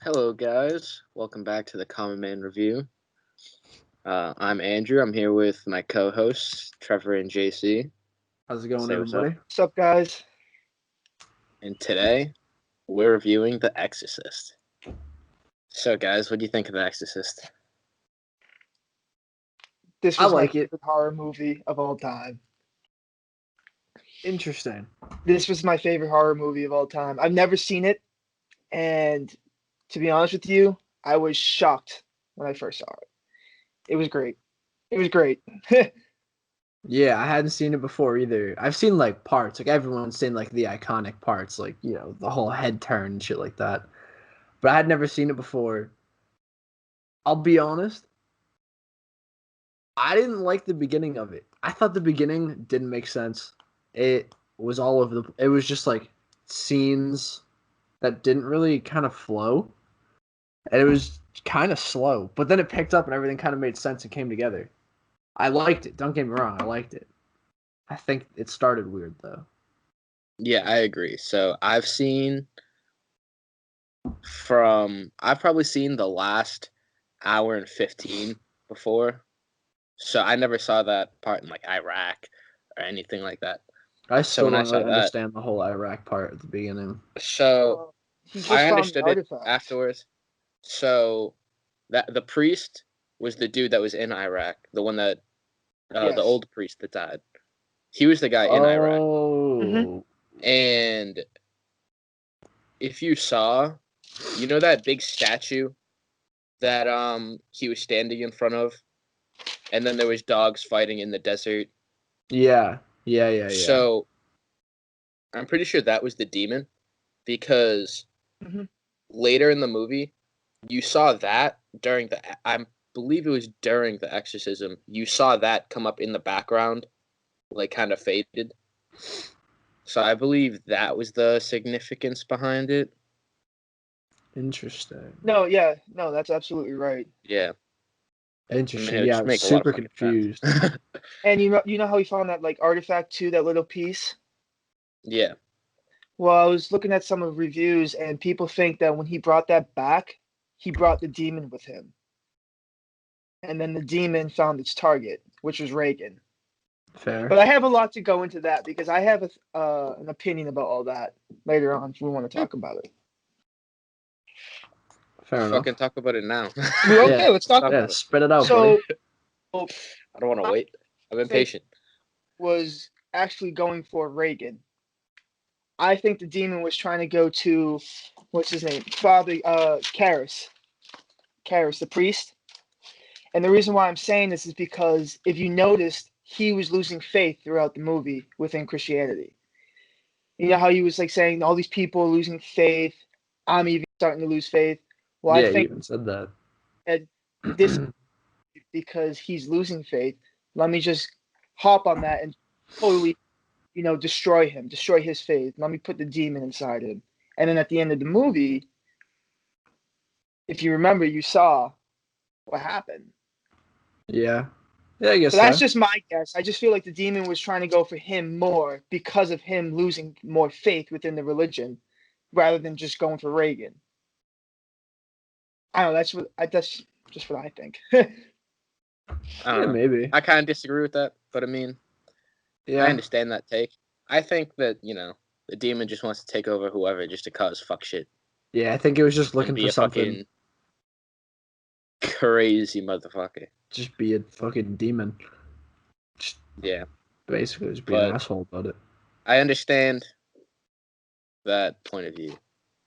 Hello, guys. Welcome back to the Common Man Review. I'm Andrew. I'm here with my co-hosts, Trevor and JC. How's it going, Say what's up. everybody? What's up, guys? And today, we're reviewing The Exorcist. So, guys, what do you think of The Exorcist? This I was my like it. favorite horror movie of all time. Interesting. This was my favorite horror movie of all time. I've never seen it, and to be honest with you, I was shocked when I first saw it. It was great. It was great. Yeah, I hadn't seen it before either. I've seen like parts, like everyone's seen like the iconic parts, like the whole head turn and shit like that. But I had never seen it before. I'll be honest, I didn't like the beginning of it. I thought the beginning didn't make sense. It was all over the. It was just like scenes that didn't really kind of flow, and it was kind of slow. But then it picked up and everything kind of made sense and came together. I liked it. Don't get me wrong. I liked it. I think it started weird though. Yeah, I agree. So, I've probably seen the last hour and 15 before. So, I never saw that part in like Iraq or anything like that. I So, still when I don't saw really that, understand the whole Iraq part at the beginning. so He I just found the understood it artifact. afterwards. So that the priest was the dude that was in Iraq, the one that the Yes. old priest that died. He was the guy in Iraq. hmm Oh, And if you saw, you know that big statue that he was standing in front of, and then there was dogs fighting in the desert. yeah, yeah. So I'm pretty sure that was the demon because hmm later in the movie you saw that during the I believe it was during the exorcism. You saw that come up in the background, like kind of faded. So I believe that was the significance behind it. Interesting. No, yeah, no, that's absolutely right. Yeah, I mean it Interesting. would Yeah, I just was make a lot of super fucking sense. confused. And you know how he found that like artifact too, that little piece? Yeah, Well, I was looking at some of the reviews, and people think that when he brought that back, he brought the demon with him, and then the demon found its target, which was Reagan. Fair. But I have a lot to go into that because I have an opinion about all that later on if we want to talk about it. Fair fucking enough. talk about it now. Well, Yeah, okay, let's Let's talk talk about yeah. about it. it. Spit it out, buddy. So, I don't want to I wait. I'm think impatient. was actually going for Reagan. I think the demon was trying to go to what's his name, Father Karras, the priest. And the reason why I'm saying this is because if you noticed, he was losing faith throughout the movie within Christianity. You know how he was like saying all these people are losing faith. I'm even starting to lose faith. Well, I Yeah, you think even said that. that this because he's losing faith. Let me just hop on that and totally, destroy him, destroy his faith. Let me put the demon inside him. And then at the end of the movie, if you remember, you saw what happened. Yeah. Yeah, I guess So that's so. just my guess. I just feel like the demon was trying to go for him more because of him losing more faith within the religion rather than just going for Reagan. I don't know. That's just what I think. I don't Yeah, know. maybe. I kind of disagree with that, but I mean, I Yeah. understand that take. I think that the demon just wants to take over whoever just to cause fuck shit Yeah, I think it was just and looking be for a something. fucking crazy motherfucker. Just be a fucking demon. Just Yeah, basically just be an but asshole about it. I understand that point of view.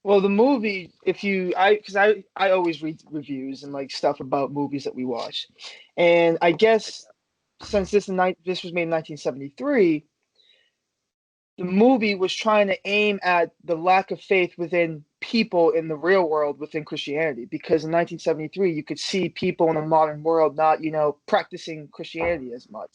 Well, the movie, if you, because I always read reviews and like stuff about movies that we watch, and I guess since this was made in 1973, the movie was trying to aim at the lack of faith within people in the real world within Christianity. Because in 1973, you could see people in the modern world not, practicing Christianity as much.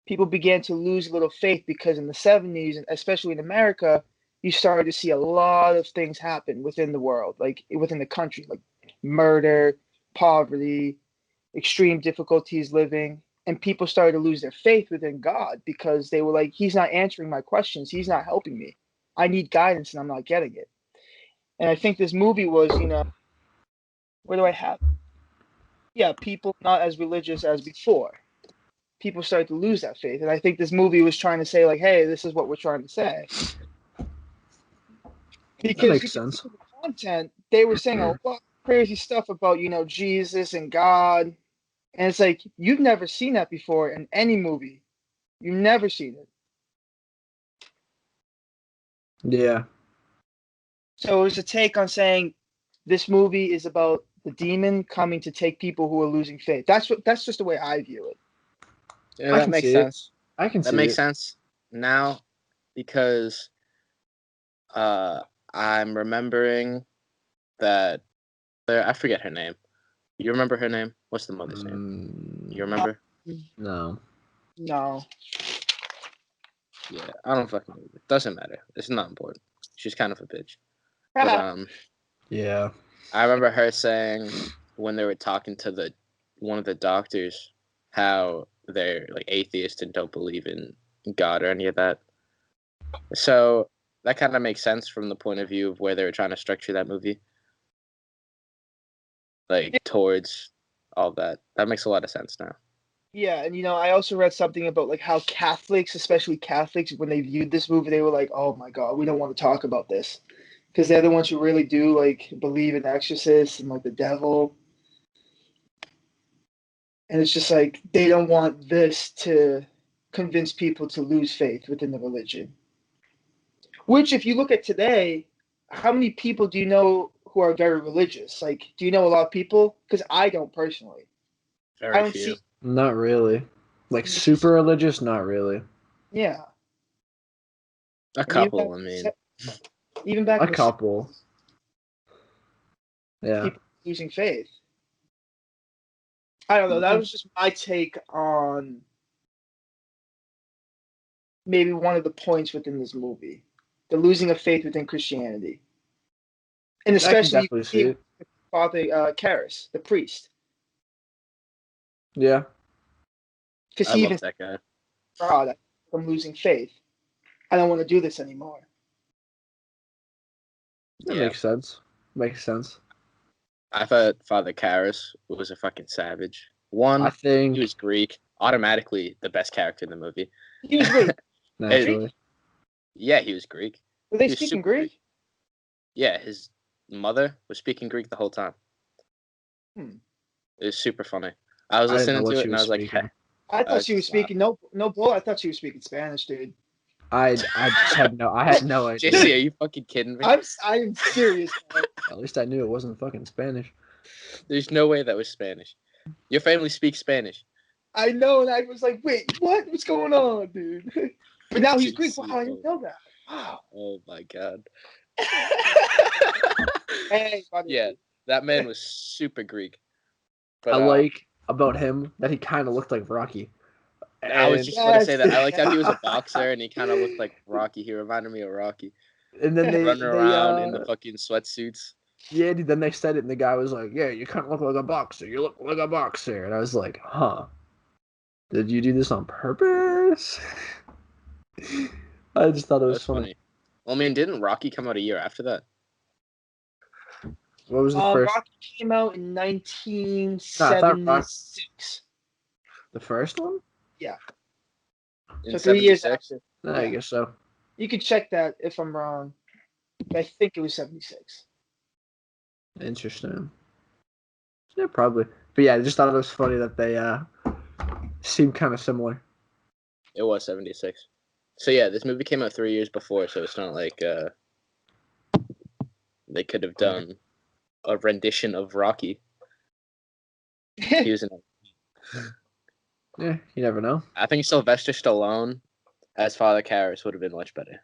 People began to lose a little faith because in the 70s, and especially in America, you started to see a lot of things happen within the world, like within the country, like murder, poverty, extreme difficulties living, and people started to lose their faith within God because they were like, He's not answering my questions, He's not helping me. I need guidance and I'm not getting it. And I think this movie was, where do I have? Yeah, people not as religious as before. People started to lose that faith, and I think this movie was trying to say like, hey, this is what we're trying to say. That Because you makes can see sense. in the content, they were saying a lot of crazy stuff about, Jesus and God. And it's like, you've never seen that before in any movie. You've never seen it. Yeah. So it was a take on saying this movie is about the demon coming to take people who are losing faith. That's just the way I view it. Yeah, I that can makes see it. sense. I can That see makes it. sense now because uh, I'm remembering that I forget her name. You remember her name? What's the mother's name? You remember? No. No. Yeah, I don't fucking know. It doesn't matter. It's not important. She's kind of a bitch. But Yeah. I remember her saying when they were talking to one of the doctors how they're like atheists and don't believe in God or any of that. So that kind of makes sense from the point of view of where they were trying to structure that movie, like towards all that. That makes a lot of sense now. Yeah, and I also read something about like how Catholics, especially Catholics, when they viewed this movie, they were like, "Oh my God, we don't want to talk about this," because they're the ones who really do like believe in Exorcist and like the devil, and it's just like they don't want this to convince people to lose faith within the religion. Which, if you look at today, how many people do you know who are very religious? Like, do you know a lot of people? Because I don't personally. I Very don't few. see. Not really. Like super religious, not really. Yeah. A And even couple, I mean. back A in the couple. Yeah. people losing faith. I don't know. That was just my take on maybe one of the points within this movie, the losing of faith within Christianity, and I can especially you definitely see see it it. with Father Karras, the priest, Yeah. because I he love even said, that guy. "God, I'm losing faith. I don't want to do this anymore." That Yeah. makes sense. Makes sense. I thought Father Karras was a fucking savage. I One, he think was Greek, automatically the best character in the movie. He was wait, Hey, naturally. yeah, he was Greek. were they He was speaking super Greek? Yeah, his mother was speaking Greek the whole time. Hmm. It was super funny. I was I didn't know listening what to it she and I was was like, speaking. I I thought was she was just laughing. speaking no bull. I thought she was speaking Spanish, dude. I just had no idea. JC, are you fucking kidding me? I am serious. Man. At least I knew it wasn't fucking Spanish. There's no way that was Spanish. Your family speaks Spanish. I know, and I was like, wait, what? What's going on, dude? But now he's Greek. Wow, JC, I didn't know that. Wow. oh my god. Hey, buddy. Yeah, that man was super Greek. I But like about him that he kind of looked like Rocky. I was And just gonna say Yes. that. I liked how he was a boxer and he kind of looked like Rocky. He reminded me of Rocky, and then running around in the fucking sweatsuits. yeah, dude, then they said it and the guy was like, "Yeah, you kind of look like a boxer. You look like a boxer." And I was like, "Huh? Did you do this on purpose?" I just thought it was That's funny. funny. Well, I mean, didn't Rocky come out a year after that? What was the first? Rocky came out in No, I thought 1976. the first one. Yeah. In So 3 years 76? after. No, I Yeah. guess so. You can check that if I'm wrong. But I think it was 76. Interesting. Yeah, probably. But yeah, I just thought it was funny that they seem kind of similar. It was 76. So yeah, this movie came out 3 years before, so it's not like they could have done a rendition of Rocky. He was in. Yeah, you never know. I think Sylvester Stallone as Father Karras would have been much better.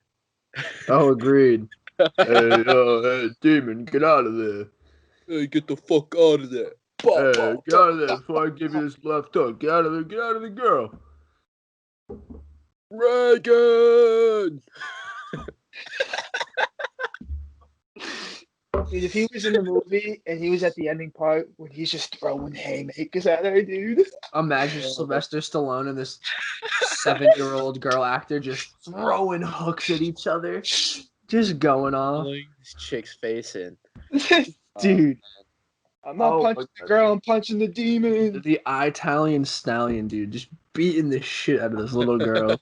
Oh, agreed. Hey, demon, get out of there. Hey, get the fuck out of there. Hey, get out of there before I give you this left hook. Get out of there, get out of the girl. Reagan! Dude, if he was in the movie and he was at the ending part when he's just throwing haymakers at her, dude. Imagine Sylvester Stallone and this 7-year-old girl actor just throwing hooks at each other. just going off, Pulling this chick's face in. dude. I'm not Oh, punching the girl, I'm punching the demon. The Italian stallion, dude, just beating the shit out of this little girl.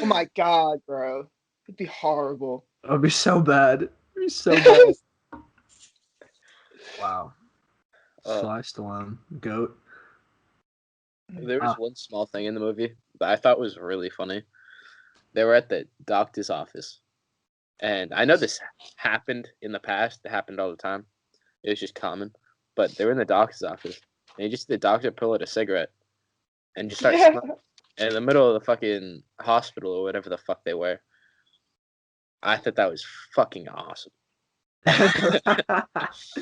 Oh my god, bro. It'd be horrible. It would be so bad. It'd be so bad. Wow. Sly Stallone, goat. There was one small thing in the movie that I thought was really funny. They were at the doctor's office. And I know this happened in the past. It happened all the time. It was just common. But they were in the doctor's office. And you just see the doctor pull out a cigarette and just start smoking in the middle of the fucking hospital or whatever the fuck they were. I thought that was fucking awesome.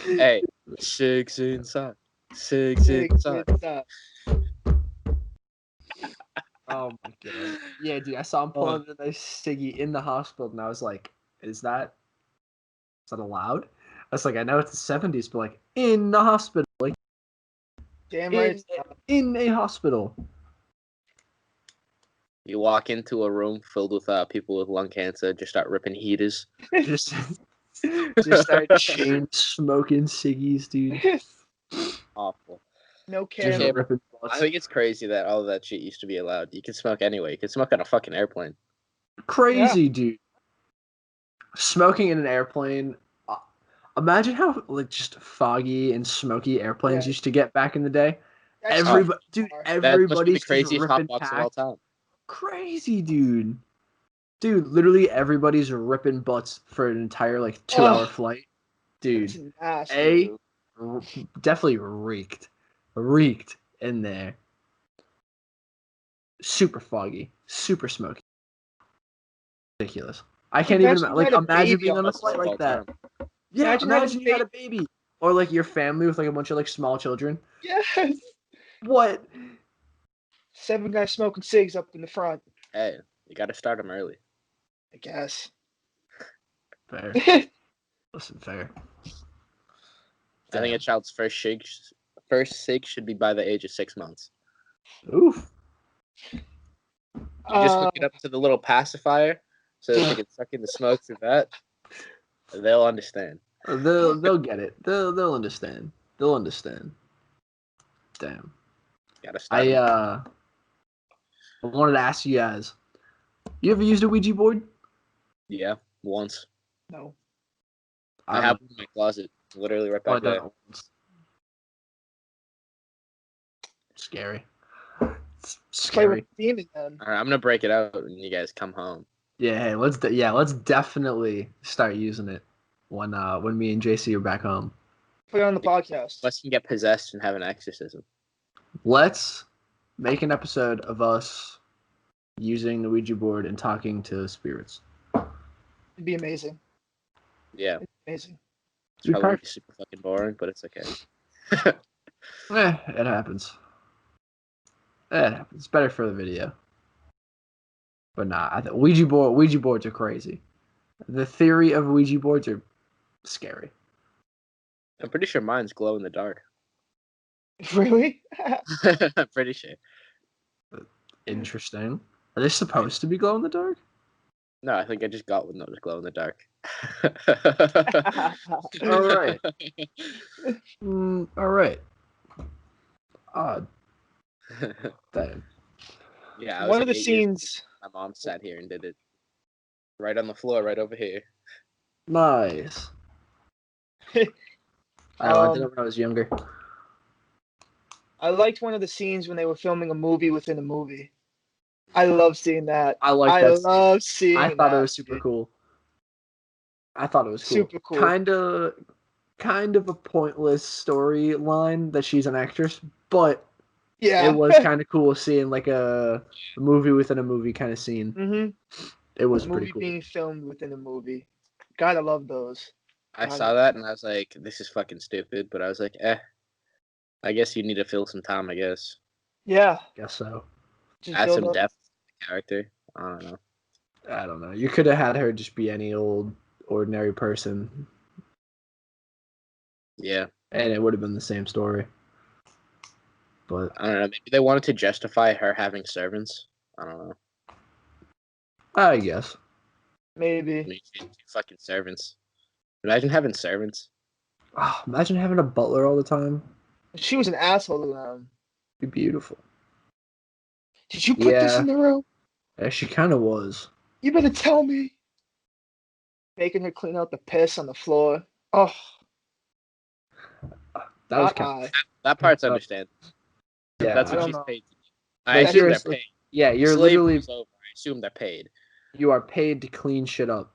Hey, cigs inside. Cigs inside. Oh my god. Yeah, dude, I saw him pull out a nice ciggy in the hospital, and I was like, is that allowed? I was like, I know it's the 70s, but like, in the hospital. Like, Damn right. in a hospital. You walk into a room filled with people with lung cancer, just start ripping heaters. Just start chain smoking ciggies, dude. Awful. No Just care. ripping I think it's crazy that all of that shit used to be allowed. You can smoke anyway. You can smoke on a fucking airplane. Crazy, dude. Smoking in an airplane. Imagine how like just foggy and smoky airplanes used to get back in the day. Everybody, dude, everybody's the craziest hot ripping box of all time. Crazy, dude. Dude, literally everybody's ripping butts for an entire like 2-hour flight. Dude, definitely reeked in there. Super foggy, super smoky. Ridiculous. I can't even imagine being on a flight like that. Yeah, imagine you had a baby. Or like your family with like a bunch of like small children. Yes. What? 7 guys smoking cigs up in the front. Hey, you gotta start them early. I guess. Fair. Listen, fair. I think a child's first cig should be by the age of 6 months. Oof. You just hook it up to the little pacifier so that they can suck in the smoke through that. They'll understand. They'll get it. They'll understand. They'll understand. Damn. Gotta start. I wanted to ask you guys. You ever used a Ouija board? Yeah, once. No. I have one in my closet, literally right back there. Scary. It's Play with scary. the demon then. All right, I'm gonna break it out when you guys come home. Yeah, hey, let's definitely start using it when me and JC are back home. Put it on the podcast. Unless you can get possessed and have an exorcism. Let's make an episode of us using the Ouija board and talking to spirits. It'd be amazing. Yeah. It'd be amazing. It's probably super fucking boring, but it's okay. It happens. It's better for the video. But nah, Ouija boards are crazy. The theory of Ouija boards are scary. I'm pretty sure mine's glow in the dark. Really? I'm pretty sure. Interesting. Are they supposed to be glow in the dark? No, I think I just got one that was glow in the dark. All right. All right. Odd. Damn. Yeah, I was one like of the 8 years scenes. old. My mom sat here and did it. Right on the floor, right over here. Nice. I did it when I was younger. I liked one of the scenes when they were filming a movie within a movie. I love seeing that. I thought it was super cool. I thought it was cool. Super cool. Kind of a pointless storyline that she's an actress, but yeah, it was kind of cool seeing like a movie within a movie kind of scene. Mm-hmm. It was pretty cool. Movie being filmed within a movie. Gotta love those. I saw that and I was like, this is fucking stupid. But I was like, I guess you need to fill some time, I guess. Yeah. Guess so. Just add some depth to the character. I don't know. You could have had her just be any old, ordinary person. Yeah. And it would have been the same story. But I don't know. Maybe they wanted to justify her having servants. I don't know. I guess. I Maybe. mean, she had 2 fucking servants. Imagine having servants. Oh, imagine having a butler all the time. She was an asshole to them. It'd be beautiful. Did you put this Yeah. in the room? Yeah, she kind of was. You better tell me. Making her clean out the piss on the floor. Oh, That was kind of. That part's Uh, understandable. Yeah. That's I what don't she's know. paid to do. Like, I assume they're seriously, paid. yeah, you're Slavery's literally over. I assume they're paid. you are paid to clean shit up.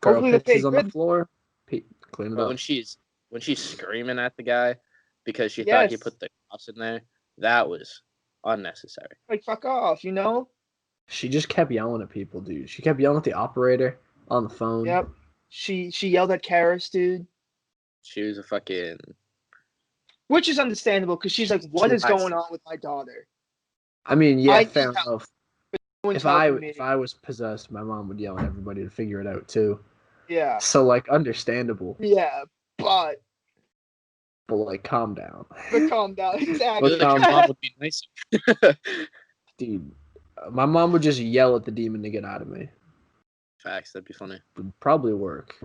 Girl Hopefully they pisses paid on the good. floor. Clean it But up. when she's screaming at the guy because she thought he Yes. put the cross in there, that was unnecessary. Like, fuck off, you know? She just kept yelling at people, dude. She kept yelling at the operator on the phone. Yep. She yelled at Karis, dude. She was a fucking. Which is understandable because she's like, what is going on with my daughter? I mean, yeah, I fair need help. enough. No one's If I helping me. if I was possessed, my mom would yell at everybody to figure it out too. Yeah. So like, understandable. Yeah, but Like, calm down. calm down. Well, Exactly. like, your mom would be nicer. Dude, my mom would just yell at the demon to get out of me. Facts, that'd be funny. Would probably work.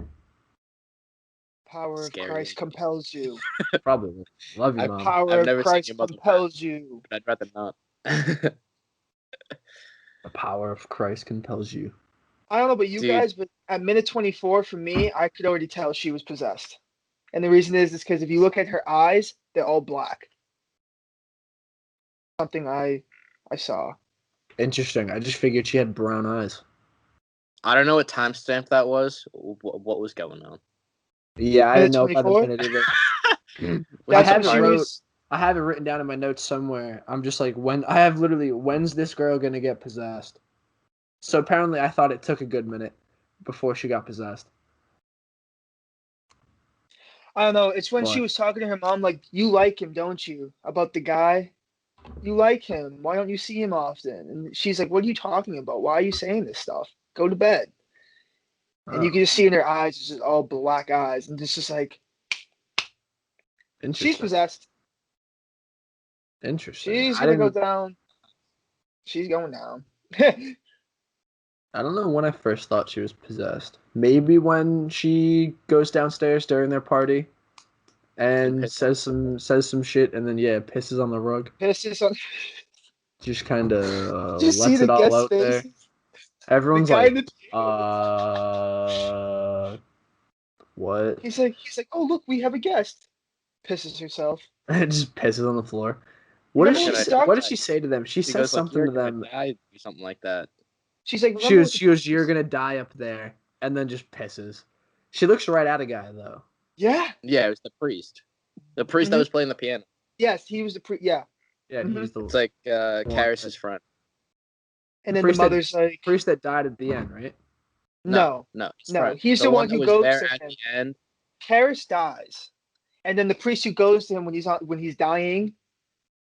Power Scary. of Christ compels you. Probably work. Love you, I've- Mom. Power never of seen Christ your mother compels you. But I'd rather not. The power of Christ compels you. I don't know about you Dude. guys, but at minute 24, for me, I could already tell she was possessed. And the reason is because if you look at her eyes, they're all black. Something I saw. Interesting. I just figured she had brown eyes. I don't know what timestamp that was. What was going on? Yeah, I Minute didn't know by the 24? minute either. I That's have when she was. I have it written down in my notes somewhere. I'm just like, when's this girl gonna get possessed? So apparently I thought it took a good minute before she got possessed. I don't know. It's when What? she was talking to her mom, like, you like him, don't you? About the guy. You like him. Why don't you see him often? And she's like, what are you talking about? Why are you saying this stuff? Go to bed. And you can just see in her eyes, it's just all black eyes. And it's just like, she's possessed. Interesting. She's I going to go didn't. down. She's going down. I don't know when I first thought she was possessed. Maybe when she goes downstairs during their party and Piss says some shit, and then pisses on the rug. Pisses on. Just kind of Just see lets the it all guest out there. faces. Everyone's The guy like, in the what? he's like, oh look, we have a guest. Pisses herself. It just pisses on the floor. Remember when she What died? does she say to them? She She says goes like, something "You're to gonna them. die," or something like that. She's like, She remember goes, you're gonna die up there, and then just pisses. She looks right at a guy though. yeah. Yeah, it was the priest. The priest that Mhm. was playing the piano. Yes, he was the yeah. Yeah, Mhm. he's the It's like Karis's friend. And The then the priest that- mother's like, priest that died at the end, right? no, his no. friend. He's the one that who was goes there to at him. the end. Karis dies, and then the priest who goes to him when he's dying.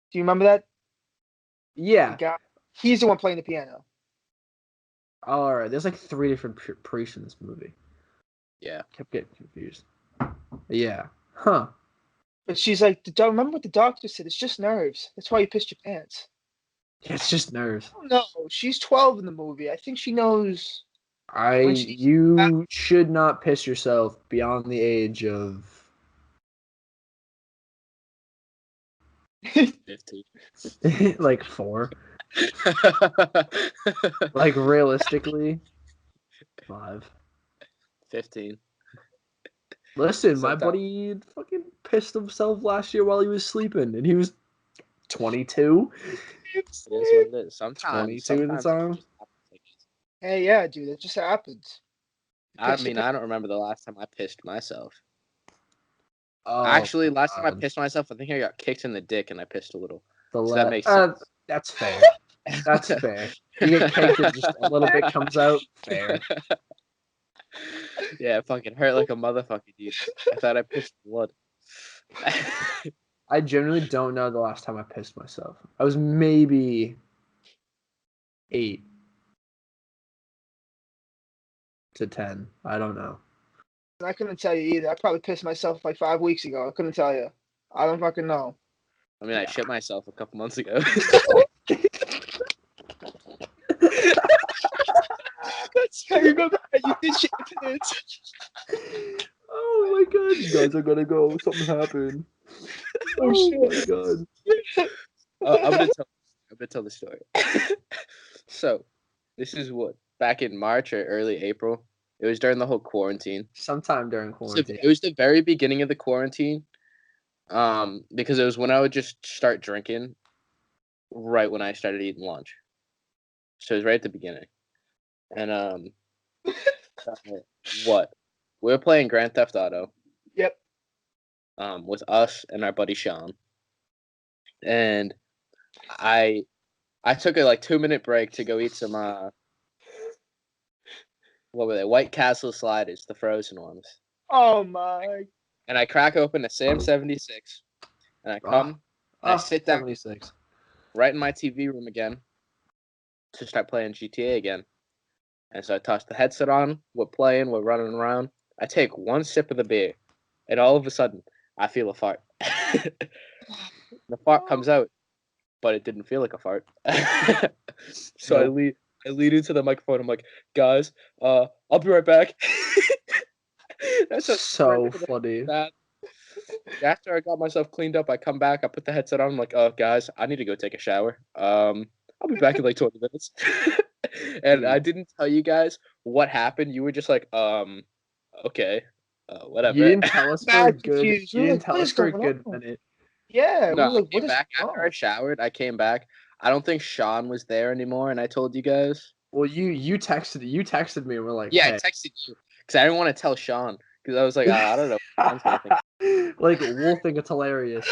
Do you remember that? Yeah. The guy, he's the one playing the piano. All right. There's like 3 different priests in this movie. Yeah. Kept getting confused. Yeah. Huh. But she's like, remember what the doctor said? It's just nerves. That's why you pissed your pants. Yeah, it's just nerves. Oh no, she's 12 in the movie. I think she knows. You should not piss yourself beyond the age of 15. like 4. Like realistically, 5. 15. Listen, my Sometime. buddy fucking pissed himself last year while he was sleeping, and he was 22. It is what it is. Sometimes. 22 at the sometimes time? it just happens like this. Hey, yeah, dude, it just happens. I Pissed your mean, I don't remember the last time I pissed myself. Oh, Actually, last time I God. pissed myself, I think I got kicked in the dick and I pissed a little. The So that la- makes sense. That's fair. That's fair. You get caked and just a little bit comes out. Fair. Yeah, it fucking hurt like a motherfucker, dude. I thought I pissed blood. I generally don't know the last time I pissed myself. I was maybe 8 to 10. I don't know. I couldn't tell you either. I probably pissed myself like 5 weeks ago. I couldn't tell you. I don't fucking know. I mean, I shit myself a couple months ago. That's remember that you did shit your pants. Oh my god, you guys are gonna go. Something happened. Oh, shit. my god. I'm gonna tell the story. So, this is what back in March or early April. It was during the whole quarantine. Sometime during quarantine. It was the very beginning of the quarantine. Because it was when I would just start drinking, right when I started eating lunch. So it was right at the beginning, and what? We were playing Grand Theft Auto. Yep. With us and our buddy Sean, and I took a 2-minute break to go eat some what were they? White Castle sliders, the frozen ones. Oh my. And I crack open a Sam 76, and I come and I sit down 76. right in my TV room again to start playing GTA again. And so I toss the headset on, we're playing, we're running around. I take one sip of the beer, and all of a sudden, I feel a fart. The fart comes out, but it didn't feel like a fart. So Nope. I lead into the microphone. I'm like, guys, I'll be right back. That's so funny. After I got myself cleaned up, I come back, I put the headset on, I'm like, guys, I need to go take a shower. I'll be back in like 20 minutes. And I didn't tell you guys what happened. You were just like, okay, whatever. You didn't tell us for a Mad good. confused. You We were didn't like, tell what us is for a going good on? minute. Yeah, we No, were like, I what came is back going after on? I showered. I came back. I don't think Sean was there anymore, and I told you guys. Well, you texted me and we're like, Yeah, I hey. texted you because I didn't want to tell Sean because I was like, I don't know. Sean's gonna think. Like we'll think it's hilarious.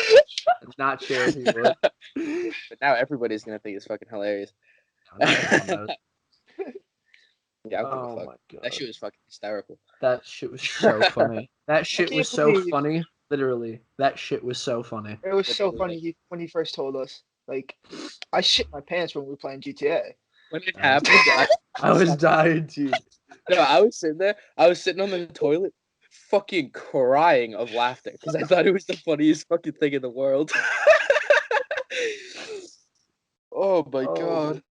Not sure if he would. But now everybody's gonna think it's fucking hilarious. Now Sean knows. Yeah, I don't give a Oh fuck. my god. That shit was fucking hysterical. That shit was so funny. That shit can't was so believe- funny. Literally, that shit was so funny. It was so Literally. funny when he first told us. Like, I shit my pants when we were playing GTA. When it Nice. happened, I was dying, dude. no, I was sitting there. I was sitting on the toilet, fucking crying of laughter because I thought it was the funniest fucking thing in the world. Oh my Oh, god.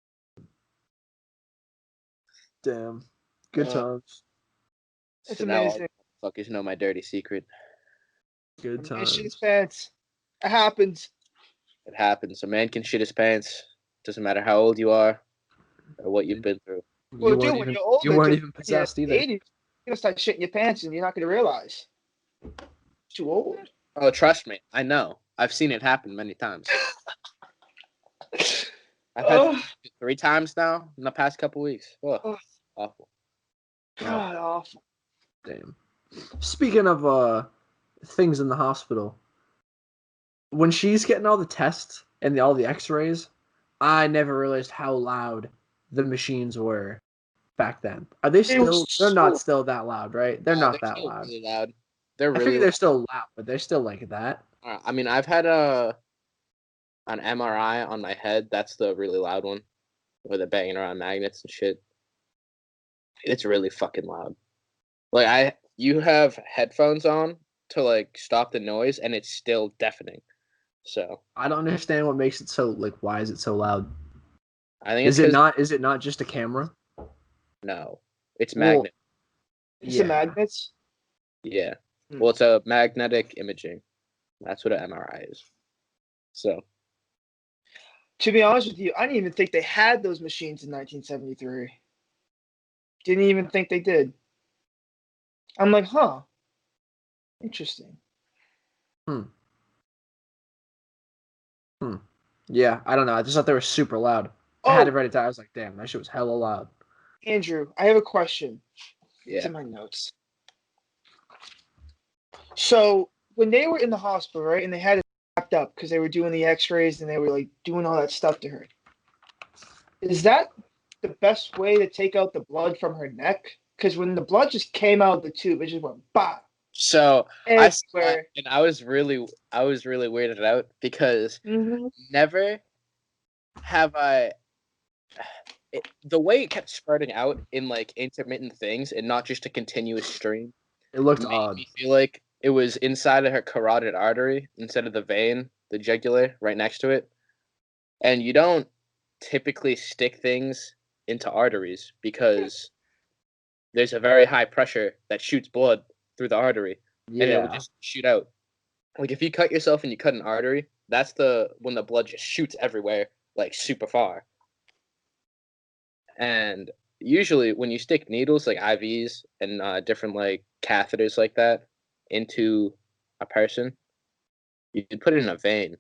damn. Good times. It's So now all amazing. the fuckers know my dirty secret. Good I shit his times. pants. It happens. It happens. A man can shit his pants. Doesn't matter how old you are or what you've been through. Well, You dude, weren't when even. you're older, You weren't dude, even when you're possessed either. 80, you're gonna start shitting your pants, and you're not gonna realize. Too old. Oh, trust me. I know. I've seen it happen many times. I've had Oh, 3 times now in the past couple weeks. Oh, Oh. awful. God, awful. Damn. Speaking of things in the hospital, when she's getting all the tests and all the X-rays, I never realized how loud the machines were back then. Are they still? They're not still that loud, right? They're not They're that still loud. really loud. They're I really figure they're still loud, but they're still like that. I mean, I've had an MRI on my head. That's the really loud one, where they're banging around magnets and shit. It's really fucking loud. Like you have headphones on to like stop the noise, and it's still deafening. So I don't understand what makes it so like. Why is it so loud? I think it's Is it because not? Is it not just a camera? no, it's Well, magnet. It's the magnets. Yeah. Hmm. Well, it's a magnetic imaging. That's what an MRI is. So To be honest with you, I didn't even think they had those machines in 1973. Didn't even think they did. I'm like, huh. Interesting. Yeah, I don't know. I just thought they were super loud. I had to Oh, write it down. I was like, damn, that shit was hella loud. Andrew, I have a question. It's yeah. in my notes. So when they were in the hospital, right, and they had it wrapped up because they were doing the X-rays and they were like doing all that stuff to her. Is that the best way to take out the blood from her neck? Because when the blood just came out of the tube, it just went bah So I saw that, everywhere. and I was really weirded out because Mm-hmm. never have I. The way it kept spreading out in like intermittent things and not just a continuous stream It looked made odd. me feel like it was inside of her carotid artery instead of the vein, the jugular right next to it. And you don't typically stick things into arteries because there's a very high pressure that shoots blood through the artery, and it will Yeah. just shoot out. Like if you cut yourself and you cut an artery, that's when the blood just shoots everywhere, like super far. And usually when you stick needles like IVs and different like catheters like that into a person, you put it in a vein.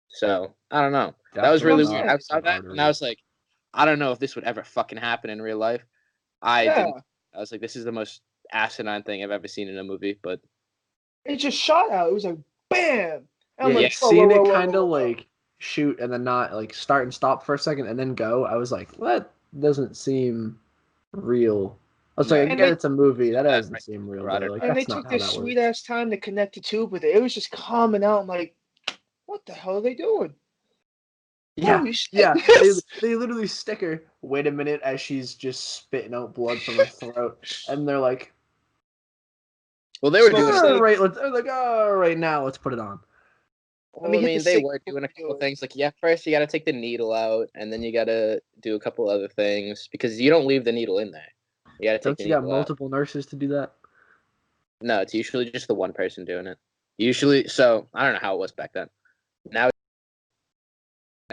So I don't know. That was Definitely really not weird. I saw an that and artery. I was like, I don't know if this would ever fucking happen in real life. I Yeah, didn't. I was like, this is the most asinine thing I've ever seen in a movie. But it just shot out. It was like bam. And I'm Yeah, like, whoa, whoa, seeing whoa, it whoa, kind whoa, of whoa. like shoot and then not like start and stop for a second and then go, I was like, that doesn't seem real. I was no, like, I And get they it's a movie. That that doesn't right seem real though. carotid Like and they that's not took how their that sweet works. ass time to connect the tube with it. It was just coming out. I'm like, what the hell are they doing? Yeah, Holy shit! yeah. They literally stick her. Wait a minute, as she's just spitting out blood from her throat, and they're like, Well, they were Smoke doing a it. cig. they're like, all right, now let's put it on. Let me Well, I hit the mean, they cig were before doing a we do couple it. things. Like, yeah, first you got to take the needle out, and then you got to do a couple other things because you don't leave the needle in there. You got to take Don't the you got needle out. multiple nurses to do that? No, it's usually just the one person doing it. Usually, so I don't know how it was back then. Now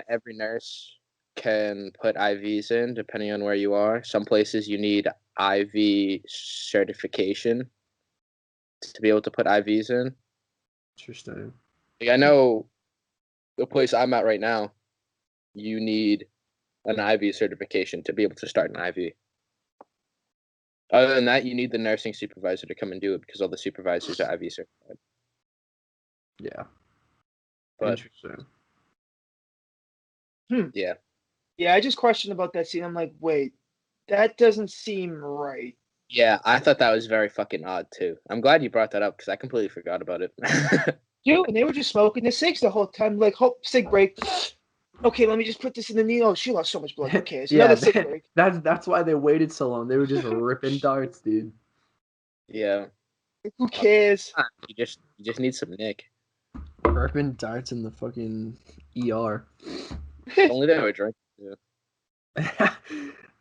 every nurse can put IVs in depending on where you are. Some places you need IV certification to be able to put IVs in. Interesting. Like, I know the place I'm at right now, you need an IV certification to be able to start an IV. Other than that, you need the nursing supervisor to come and do it because all the supervisors are IV certified. Yeah. But Interesting. yeah, Yeah, I just questioned about that scene. I'm like, wait, that doesn't seem right. yeah, I thought that was very fucking odd too. I'm glad you brought that up because I completely forgot about it. Dude, and they were just smoking the cigs the whole time. Like, hope cig break. Okay, let me just put this in the needle. Oh, she lost so much blood. Who cares? Yeah, Another cig break. that's why they waited so long. They were just ripping darts, dude. Yeah, Who cares? you just need some Nick. Ripping darts in the fucking ER. Only they were drunk. Yeah.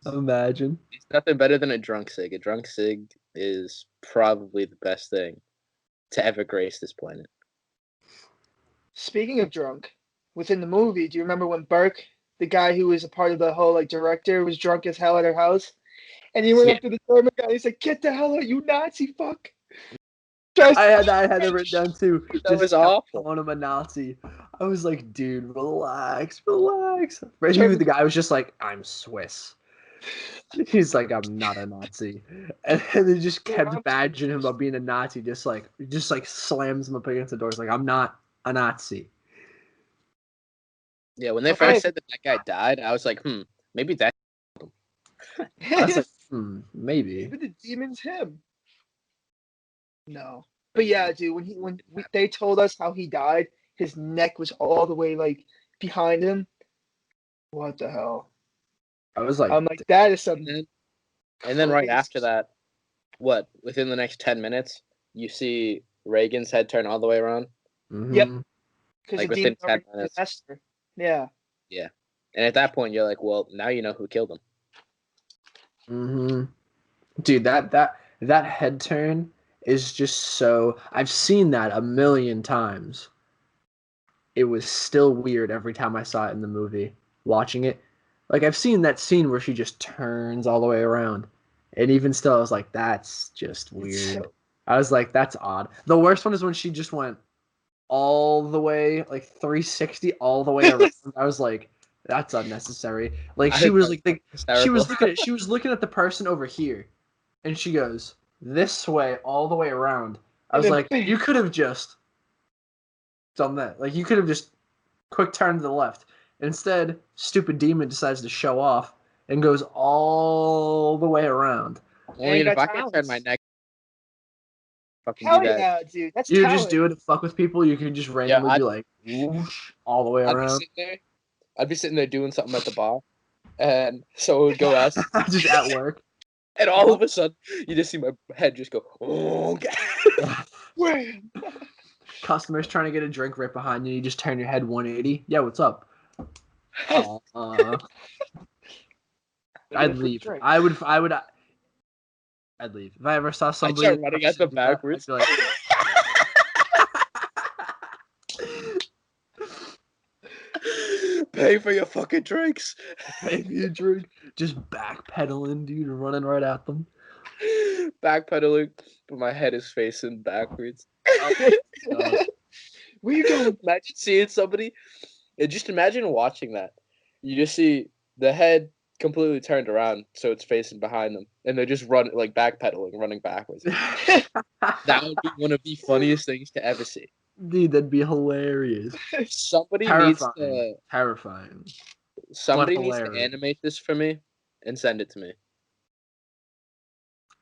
Imagine. It's nothing better than a drunk sig. A drunk sig is probably the best thing to ever grace this planet. Speaking of drunk, within the movie, do you remember when Burke, the guy who was a part of the whole like director, was drunk as hell at her house? And he went Yeah. up to the German guy. He's like, "Get the hell out, you Nazi fuck!" Tries I had that written down too. That was Just kept awful. calling him a Nazi. I was like, dude, relax, relax. But German- the guy was just like, I'm Swiss. He's like, I'm not a Nazi. And they just Dude, kept I'm badgering him about being a Nazi, just like slams him up against the door. He's like, I'm not a Nazi. Yeah, when they Okay. first said that guy died, I was like, maybe that. I was like, maybe. Maybe the demon's him. No, but yeah, dude. They told us how he died, his neck was all the way like behind him. What the hell? I was like, I'm like, that is some. And then right crazy- after that, within the next 10 minutes, you see Reagan's head turn all the way around. Yep. mhm. Because Like the within demon 10 already minutes. possessed her. Yeah. Yeah. And at that point, you're like, well, now you know who killed him. Dude, that head turn is just so. I've seen that a million times. It was still weird every time I saw it in the movie. Watching it, like I've seen that scene where she just turns all the way around, and even still, I was like, that's just weird. I was like, that's odd. The worst one is when she just went all the way, like 360 all the way around. I was like, that's unnecessary. Like I she think was that like, hysterical. she was looking at the person over here, and she goes this way all the way around. I And was then like, bam. you could have just done that. Like you could have just quick turn to the left. Instead, stupid demon decides to show off and goes all the way around. Only And if got I can turn my talents. neck, fucking do Hell that. yeah, dude. That's You just talent. do it to fuck with people. You can just Yeah, randomly be like, whoosh, all the way I'd be around. sitting there. I'd be sitting there doing something at the bar, and someone would go ask, Just at work. and all of a sudden, you just see my head just go, oh, God. Wham. Customers trying to get a drink right behind you. You just turn your head 180. Yeah, what's up? They get I'd a free leave. drink. I would I'd leave. If I ever saw I'd somebody start running at them do that, I'd backwards. be like, Pay for your fucking drinks. "Hey, you drink," just backpedaling, dude, running right at them. Backpedaling, but my head is facing backwards. Where you going? Imagine seeing somebody, and just imagine watching that. You just see the head completely turned around, so it's facing behind them, and they're just backpedaling, running backwards. That would be one of the funniest things to ever see. Dude, that'd be hilarious. Somebody Terrifying. needs to animate this for me and send it to me.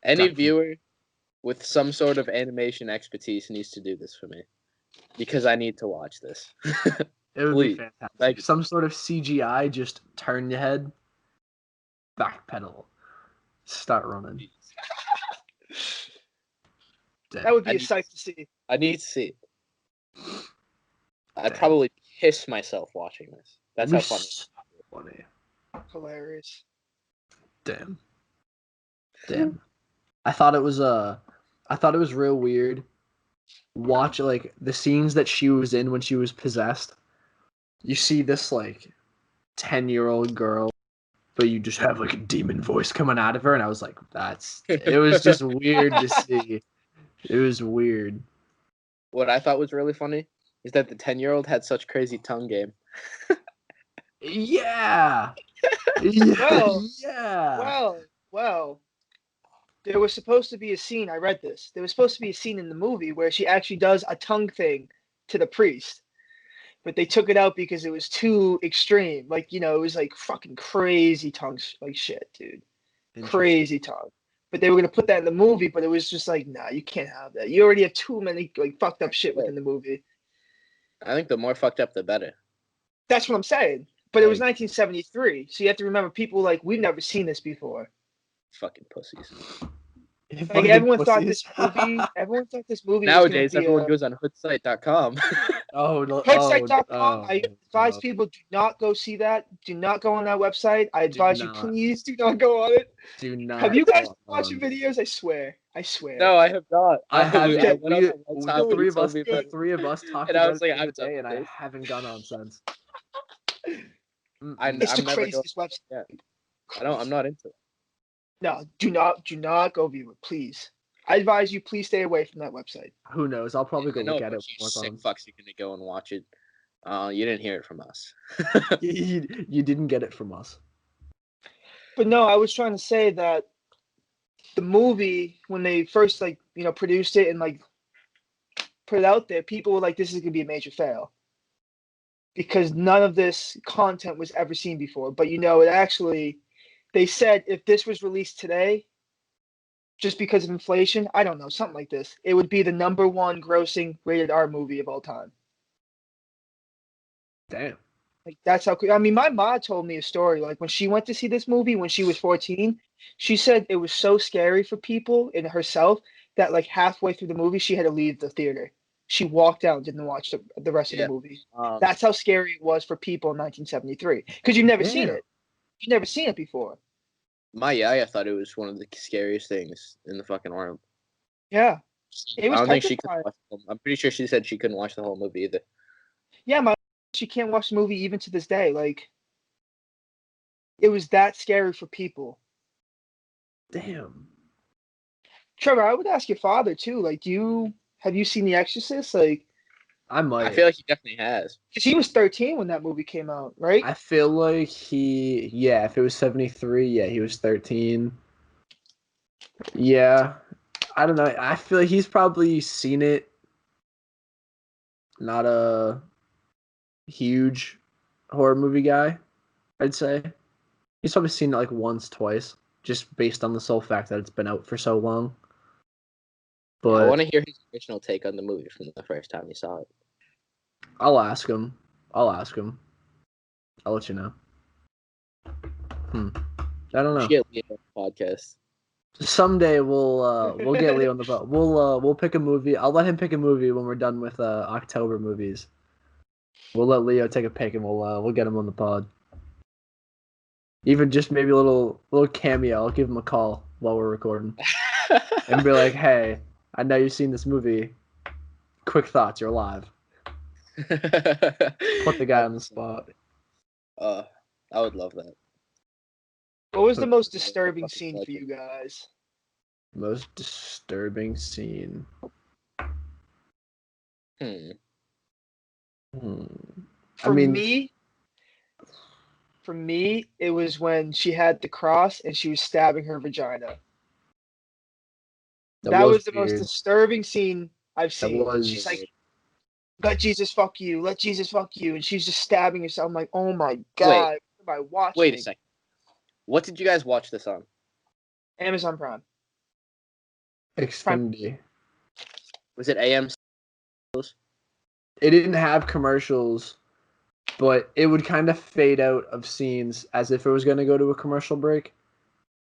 Any Definitely. viewer with some sort of animation expertise needs to do this for me, because I need to watch this. It would Please. be fantastic. Thank you. Some sort of CGI, just turn your head, backpedal, start running. That would be a sight to see. I need to see it. I'd Damn. probably piss myself watching this. That's how funny. So funny. Hilarious. Damn. I thought it was real weird. Watch like the scenes that she was in when she was possessed. You see this like 10-year-old girl, but you just have like a demon voice coming out of her, and I was like, it was just weird to see. It was weird. What I thought was really funny is that the 10-year-old had such crazy tongue game. Yeah. Well. There was supposed to be a scene. I read this. There was supposed to be a scene in the movie where she actually does a tongue thing to the priest, but they took it out because it was too extreme. Like, it was like fucking crazy tongues, like shit, dude. Crazy tongue. But they were gonna put that in the movie, but it was just like, nah, you can't have that. You already have too many like fucked up shit within the movie. I think the more fucked up, the better. That's what I'm saying. But it was 1973, so you have to remember, people like, we've never seen this before. Fucking pussies. Like, everyone thought this movie. Nowadays, everyone goes on hoodsite.com. Oh no! Hoodsite.com. I advise people, do not go see that. Do not go on that website. I advise you, please do not go on it. Do not. Have you guys been watching videos? I swear. No, I have not. I have. The three of us talked about it the other day, and I haven't gone on since. It's the craziest website. Yeah. I'm not into it. No, do not go view it, please. I advise you, please stay away from that website. Who knows? I'll probably go look at it more times. Fucks, you're gonna go and watch it. You didn't hear it from us. You didn't get it from us. But no, I was trying to say that the movie, when they first produced it and put it out there, people were like, this is gonna be a major fail, because none of this content was ever seen before. But it actually, they said if this was released today, just because of inflation, I don't know, something like this, it would be the #1 grossing rated R movie of all time. Damn. Like, that's how. I mean, my mom told me a story. Like, when she went to see this movie when she was 14, she said it was so scary for people and herself that like halfway through the movie she had to leave the theater. She walked out and didn't watch the rest of the movie. That's how scary it was for people in 1973, because you've never seen it. You've never seen it before. My yaya thought it was one of the scariest things in the fucking world. Yeah. It was, I don't think she could watch the whole, I'm pretty sure she said she couldn't watch the whole movie either. Yeah, she can't watch the movie even to this day. Like, it was that scary for people. Damn. Trevor, I would ask your father too. Like, have you seen The Exorcist? Like, I might. I feel like he definitely has. Because he was 13 when that movie came out, right? I feel like if it was 73, yeah, he was 13. Yeah. I don't know. I feel like he's probably seen it. Not a huge horror movie guy, I'd say. He's probably seen it like once, twice, just based on the sole fact that it's been out for so long. But I want to hear his original take on the movie from the first time he saw it. I'll ask him. I'll let you know. I don't know. Get Leo on the podcast. Someday we'll get Leo on the phone. We'll pick a movie. I'll let him pick a movie when we're done with October movies. We'll let Leo take a pick and we'll get him on the pod. Even just maybe a little cameo. I'll give him a call while we're recording. and be like, "Hey, I know you've seen this movie. Quick thoughts. You're alive." Put the guy on the spot. I would love that. What was the most Yeah, disturbing fucking scene for legend. you guys? Most disturbing scene. Hmm. Hmm. I For mean, me, it was when she had the cross and she was stabbing her vagina. That was the most weird. disturbing scene I've That seen. She's like, was. "Let Jesus fuck you, let Jesus fuck you," and she's just stabbing herself. I'm like, "Oh my Wait, god, what am I wait a watching?" second. What did you guys watch this on? Amazon Prime. Prime. Xfinity. Was it AMC? It didn't have commercials, but it would kind of fade out of scenes as if it was going to go to a commercial break.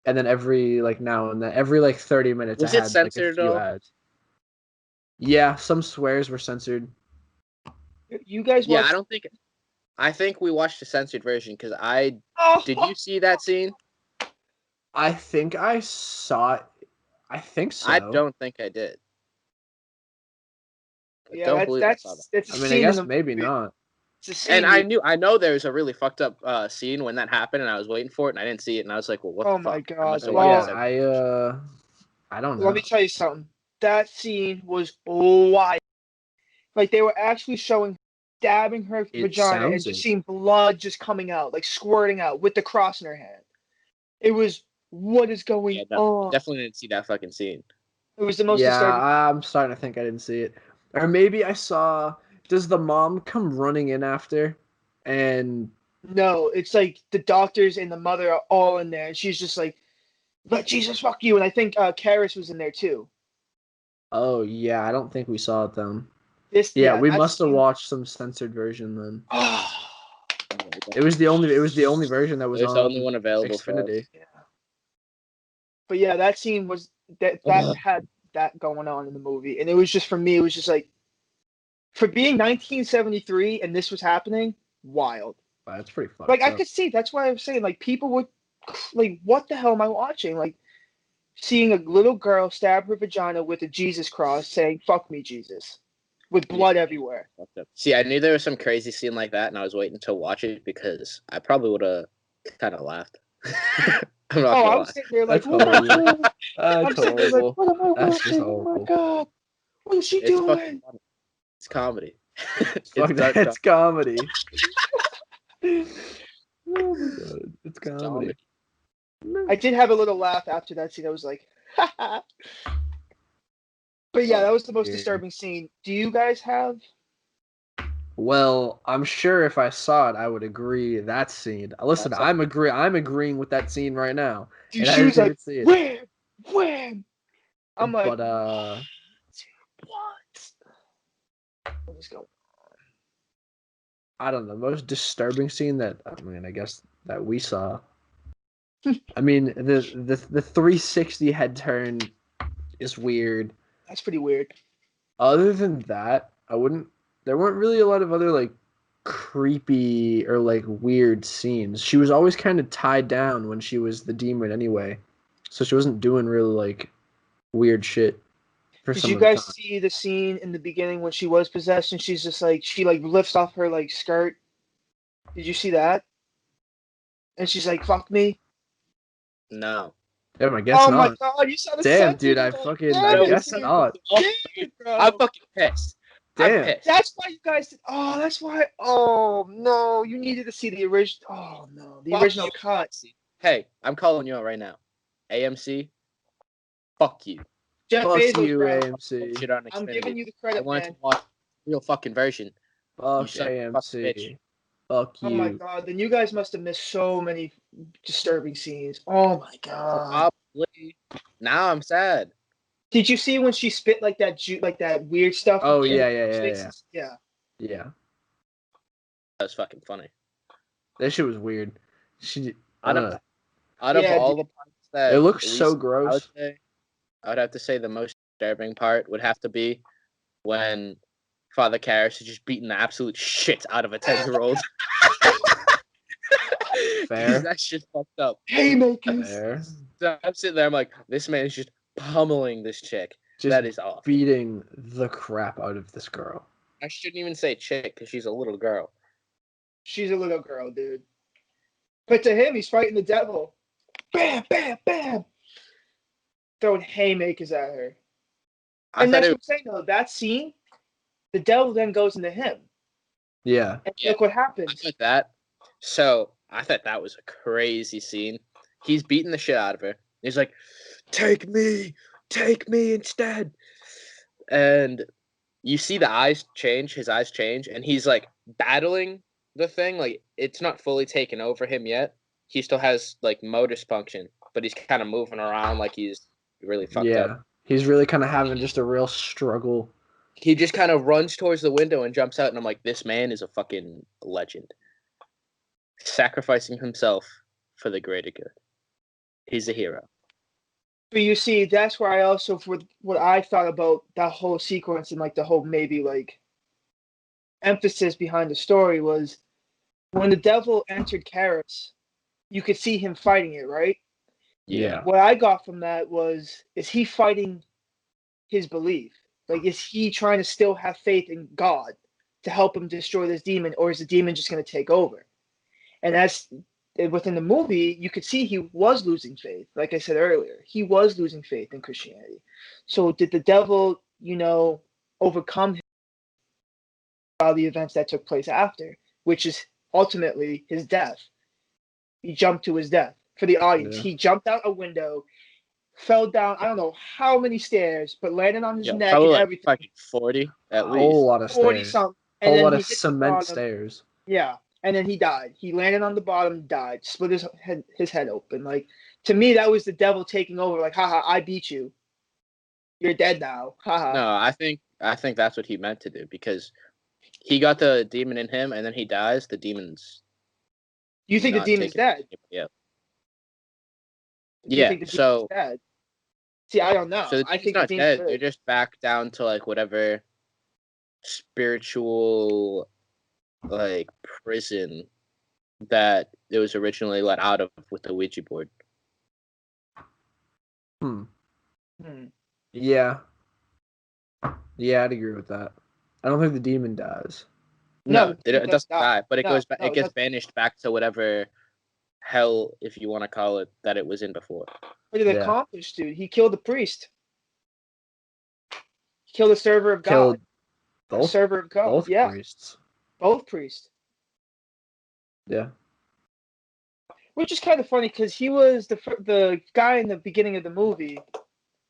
And then every like now and then, every like 30 minutes, Was I it had like a censored few though? ads. Yeah, some swears were censored. You guys Yeah, watch? I think we watched the censored version because did Oh, you see that scene? I think I saw it. I think I so. don't think I did. I yeah, don't believe I saw that. that's a I mean, I scene in guess the maybe movie. not. It's a And scene. I know there was a really fucked up scene when that happened, and I was waiting for it, and I didn't see it, and I was like, "Well, what the Oh my fuck? I god. must have watched Yeah, the Well, censored." I don't let know. me tell you something. That scene was wild. Like they were actually showing stabbing her It vagina and sounds just it. seeing blood just coming out, like squirting out with the cross in her hand. It was what is going Yeah, no, on? definitely didn't see that fucking scene. It was the most Yeah, disturbing. I'm starting to think I didn't see it. Or maybe I saw. Does the mom come running in after? And No, it's like the doctors and the mother are all in there, and she's just like, "Let Jesus fuck you." And I think Karis was in there too. oh yeah, I don't think we saw it then. This, Yeah, yeah, we that must have scene. watched some censored version then. Oh, It was the only version that was There's the only on one available for us. Xfinity. yeah. But yeah, that scene was that had that going on in the movie, and it was just for me. It was just like for being 1973 and this was happening, wild. That's pretty Like fucked I up. could see. That's why I was saying like people would like, what the hell am I watching? Like seeing a little girl stab her vagina with a Jesus cross, saying "fuck me, Jesus," with Yeah, blood everywhere. fucked up. See, I knew there was some crazy scene like that, and I was waiting to watch it because I probably would have kind of laughed. I'm not Oh, gonna I was lie. sitting there like, That's "Oh my horrible. god!" I'm That's sitting there like, horrible. "What am I That's just watching? Oh my horrible. god, what is she It's fucking doing?" funny. It's comedy. It's Fuck dark that's comedy. Oh my god, it's comedy. comedy. I did have a little laugh after that scene. I was like, "Ha." But yeah, that was the most Weird. disturbing scene. Do you guys have? Well, I'm sure if I saw it, I would agree that scene. Listen, That's I'm agreeing with that scene right now, Dude, and I she was didn't like, even see it. "Wham, wham." I'm like, But what? What is going I don't know. The most disturbing scene that I mean, I guess that we saw. I mean, the 360 head turn is weird. That's pretty weird. Other than that, I wouldn't. There weren't really a lot of other like creepy or like weird scenes. She was always kind of tied down when she was the demon anyway, so she wasn't doing really like weird shit for Did some you of the guys time. see the scene in the beginning when she was possessed and she's just like she like lifts off her like skirt? Did you see that? And she's like, "Fuck me." no. Damn, I guess Oh my not. god, you saw the Damn, censored dude, I one. fucking I Damn No, it, guess dude. not. Damn it, I'm bro. fucking pissed. I'm Damn. pissed. That's why you guys did. Oh, that's why. Oh no, you needed to see the original. Oh no, the Fuck original you, cut. AMC. Hey, I'm calling you out right now. AMC, fuck you. Jeff Fuck Bezos, you, bro. AMC. Shit on I'm Xfinity. giving you the I credit, wanted to man. watch the real fucking version. You Fuck son of a fucking bitch. AMC. Fuck Oh my you. god, then you guys must have missed so many disturbing scenes. Oh my god. Probably. Now I'm sad. Did you see when she spit like that like that weird stuff Oh in yeah, yeah, people's yeah, yeah. faces? Yeah. Yeah. That was fucking funny. That shit was weird. I Out don't of know. out of Yeah, all dude. the parts It that looks we so saw, gross. I would have to say the most disturbing part would have to be when Father Karras is just beating the absolute shit out of a 10-year-old. Fair. That shit fucked up. Haymakers. Fair. So I'm sitting there, I'm like, this man is just pummeling this chick. Just that is awful. beating the crap out of this girl. I shouldn't even say chick because she's a little girl. She's a little girl, dude. But to him, he's fighting the devil. Bam, bam, bam. Throwing haymakers at her. And that's what I'm saying, though. That scene, the devil then goes into him. Yeah. And look what happens. I thought that was a crazy scene. He's beating the shit out of her. He's like, take me instead. And you see the eyes change, his eyes change, and he's like battling the thing. Like, it's not fully taken over him yet. He still has like motor function, but he's kind of moving around like he's really fucked up. He's really kind of having just a real struggle. He just kind of runs towards the window and jumps out, and I'm like, this man is a fucking legend. Sacrificing himself for the greater good. He's a hero. But you see, that's where I also, for what I thought about that whole sequence and like the whole maybe like emphasis behind the story was when the devil entered Karis, you could see him fighting it, right? Yeah. What I got from that was, is he fighting his belief? Like, is he trying to still have faith in God to help him destroy this demon, or is the demon just going to take over? And as within the movie, you could see he was losing faith. Like I said earlier, he was losing faith in Christianity. So did the devil, overcome him by the events that took place after, which is ultimately his death? He jumped to his death. For the audience, he jumped out a window, fell down, I don't know how many stairs, but landed on his neck and everything. Like 40 at least. A whole lot of 40 stairs. something. A whole lot of cement stairs. Yeah. And then he died. He landed on the bottom, died, split his head open. Like, to me, that was the devil taking over. Like, haha, I beat you. You're dead now. Haha. No, I think that's what he meant to do, because he got the demon in him, and then he dies. The demon's. You think the demon's dead? Yeah. Yeah. Think the demon's dead? See, I don't know. So I think not the demon's dead. They're just back down to like whatever spiritual like prison that it was originally let out of with the Ouija board. Yeah. Yeah, I'd agree with that. I don't think the demon dies. No, it doesn't die, but it goes back. It gets banished back to whatever hell, if you want to call it, that it was in before. What did it accomplish, dude? He killed the priest. He killed the server of God. Both server of God. Both priests. Both priests. Yeah. Which is kind of funny because he was the guy in the beginning of the movie,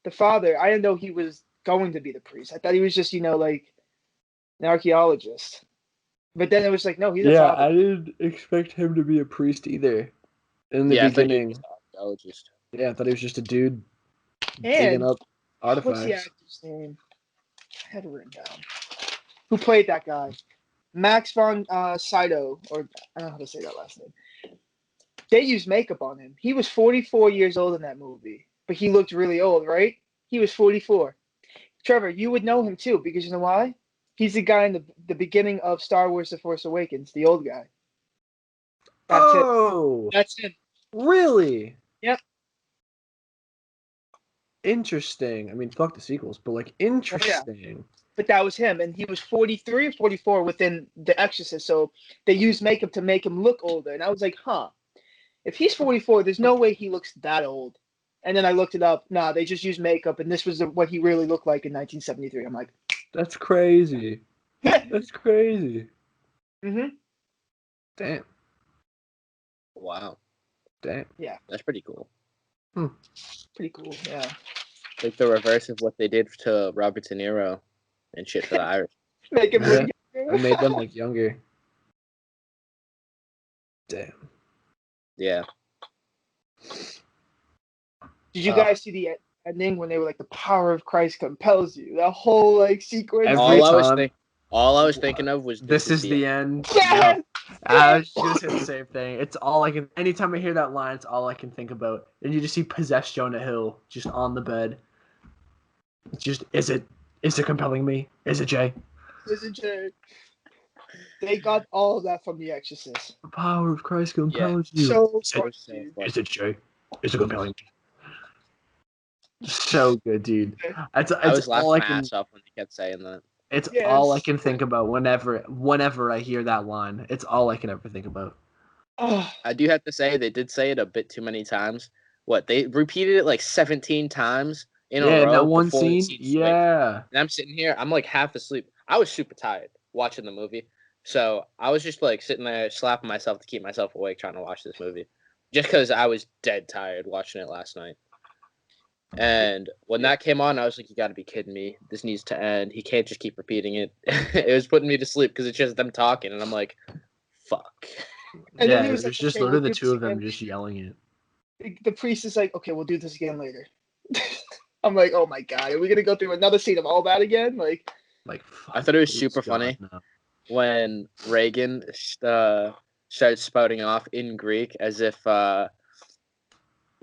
the father. I didn't know he was going to be the priest. I thought he was just, like an archaeologist. But then it was like, no, he's a father. Yeah, I didn't expect him to be a priest either. In the beginning. I thought he was I thought he was just a dude digging up artifacts. What's the actor's name? I had it written down. Who played that guy? Max von Sydow, or I don't know how to say that last name. They used makeup on him. He was 44 years old in that movie, but he looked really old, right? He was 44. Trevor, you would know him too, because you know why? He's the guy in the beginning of Star Wars The Force Awakens, the old guy. That's him. Really? Yep. Interesting. I mean, fuck the sequels, but like, interesting. Yeah. But that was him, and he was 43 or 44 within The Exorcist, so they used makeup to make him look older. And I was like, huh, if he's 44, there's no way he looks that old. And then I looked it up. Nah, they just used makeup, and this was what he really looked like in 1973. I'm like, that's crazy. That's crazy. Mm-hmm. Damn. Wow. Damn. Yeah. That's pretty cool. Pretty cool, yeah. Like the reverse of what they did to Robert De Niro and shit for the Irish. Make him look younger. I made them look younger. Damn. Yeah. Did you guys see the ending when they were like, the power of Christ compels you? That whole like sequence. All I was thinking of was this is the end. Yes! I was just gonna say the same thing. It's all I can. Anytime I hear that line, it's all I can think about. And you just see possessed Jonah Hill just on the bed. It's just, is it compelling me? Is it Jay? Is it Jay? They got all of that from The Exorcist. The power of Christ compels you. So is it Jay? Is it compelling me? So good, dude. It's I was all laughing I my can. ass off when he kept saying that. It's all I Yes. can think about whenever I hear that line. It's all I can ever think about. Oh, I do have to say they did say it a bit too many times. What, they repeated it like 17 times in a Yeah, in that row one before the scene. scene switched. Yeah. And I'm sitting here, I'm like half asleep. I was super tired watching the movie. So I was just like sitting there slapping myself to keep myself awake trying to watch this movie. Just because I was dead tired watching it last night. And when that came on, I was like, you got to be kidding me. This needs to end. He can't just keep repeating it. It was putting me to sleep because it's just them talking. And I'm like, fuck. and then Yeah, he it was was like, just "Okay, we'll literally the do this two of them again." just yelling it. The priest is like, "Okay, we'll do this again later." I'm like, "Oh my god, are we gonna go through another scene of all that again?" Like, Like, I thought it was please, super God, funny no. when Reagan started spouting off in Greek as if it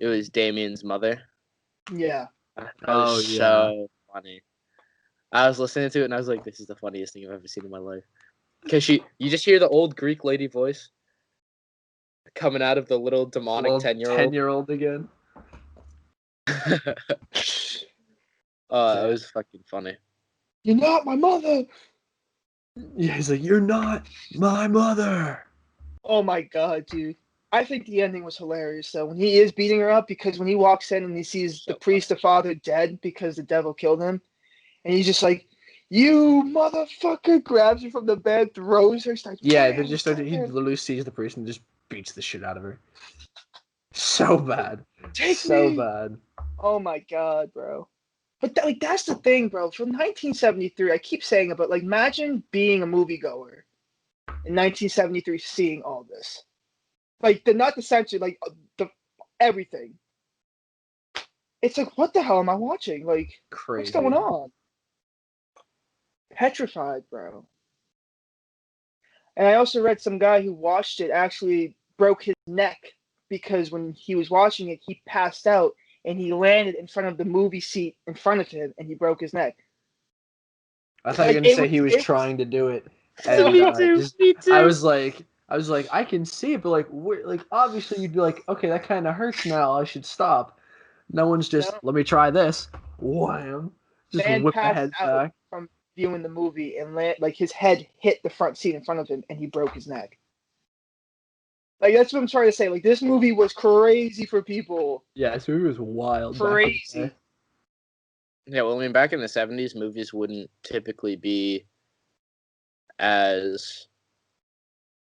was Damien's mother. yeah, That Oh, was yeah. so funny. I was listening to it and I was like, this is the funniest thing I've ever seen in my life. Because you just hear the old Greek lady voice coming out of the little demonic Little 10-year-old. 10-year-old again. It was fucking funny. you're not my mother. Yeah, he's like, you're not my mother. Oh my god, dude. I think the ending was hilarious though when he is beating her up because when he walks in and he sees the So priest, the father, dead because the devil killed him, and he's just like, "You motherfucker!" grabs her from the bed, throws her, starts. Yeah, Bam, he bam, literally sees the priest and just beats the shit out of her. So bad. take So me. bad. Oh my god, bro. But like that's the thing, bro. From 1973, I keep saying it, but like imagine being a moviegoer in 1973, seeing all this. Like the not the censor, like the everything. It's like, what the hell am I watching? Like, what's Crazy. going on? Petrified, bro. And I also read some guy who watched it actually broke his neck because when he was watching it, he passed out and he landed in front of the movie seat in front of him and he broke his neck. I thought you were Like gonna say he was it was trying to do it, no, and me too, just me I too. was like, I can see it, but like obviously you'd be like, okay, that kind of hurts now. I should stop. No one's just No, let me try this. Wham! Just man whip the passed head out back. from viewing the movie and like his head hit the front seat in front of him and he broke his neck. Like that's what I'm trying to say. Like this movie was crazy for people. Yeah, so it was wild back in the day. Crazy. Yeah, well, I mean, back in the 70s, movies wouldn't typically be as,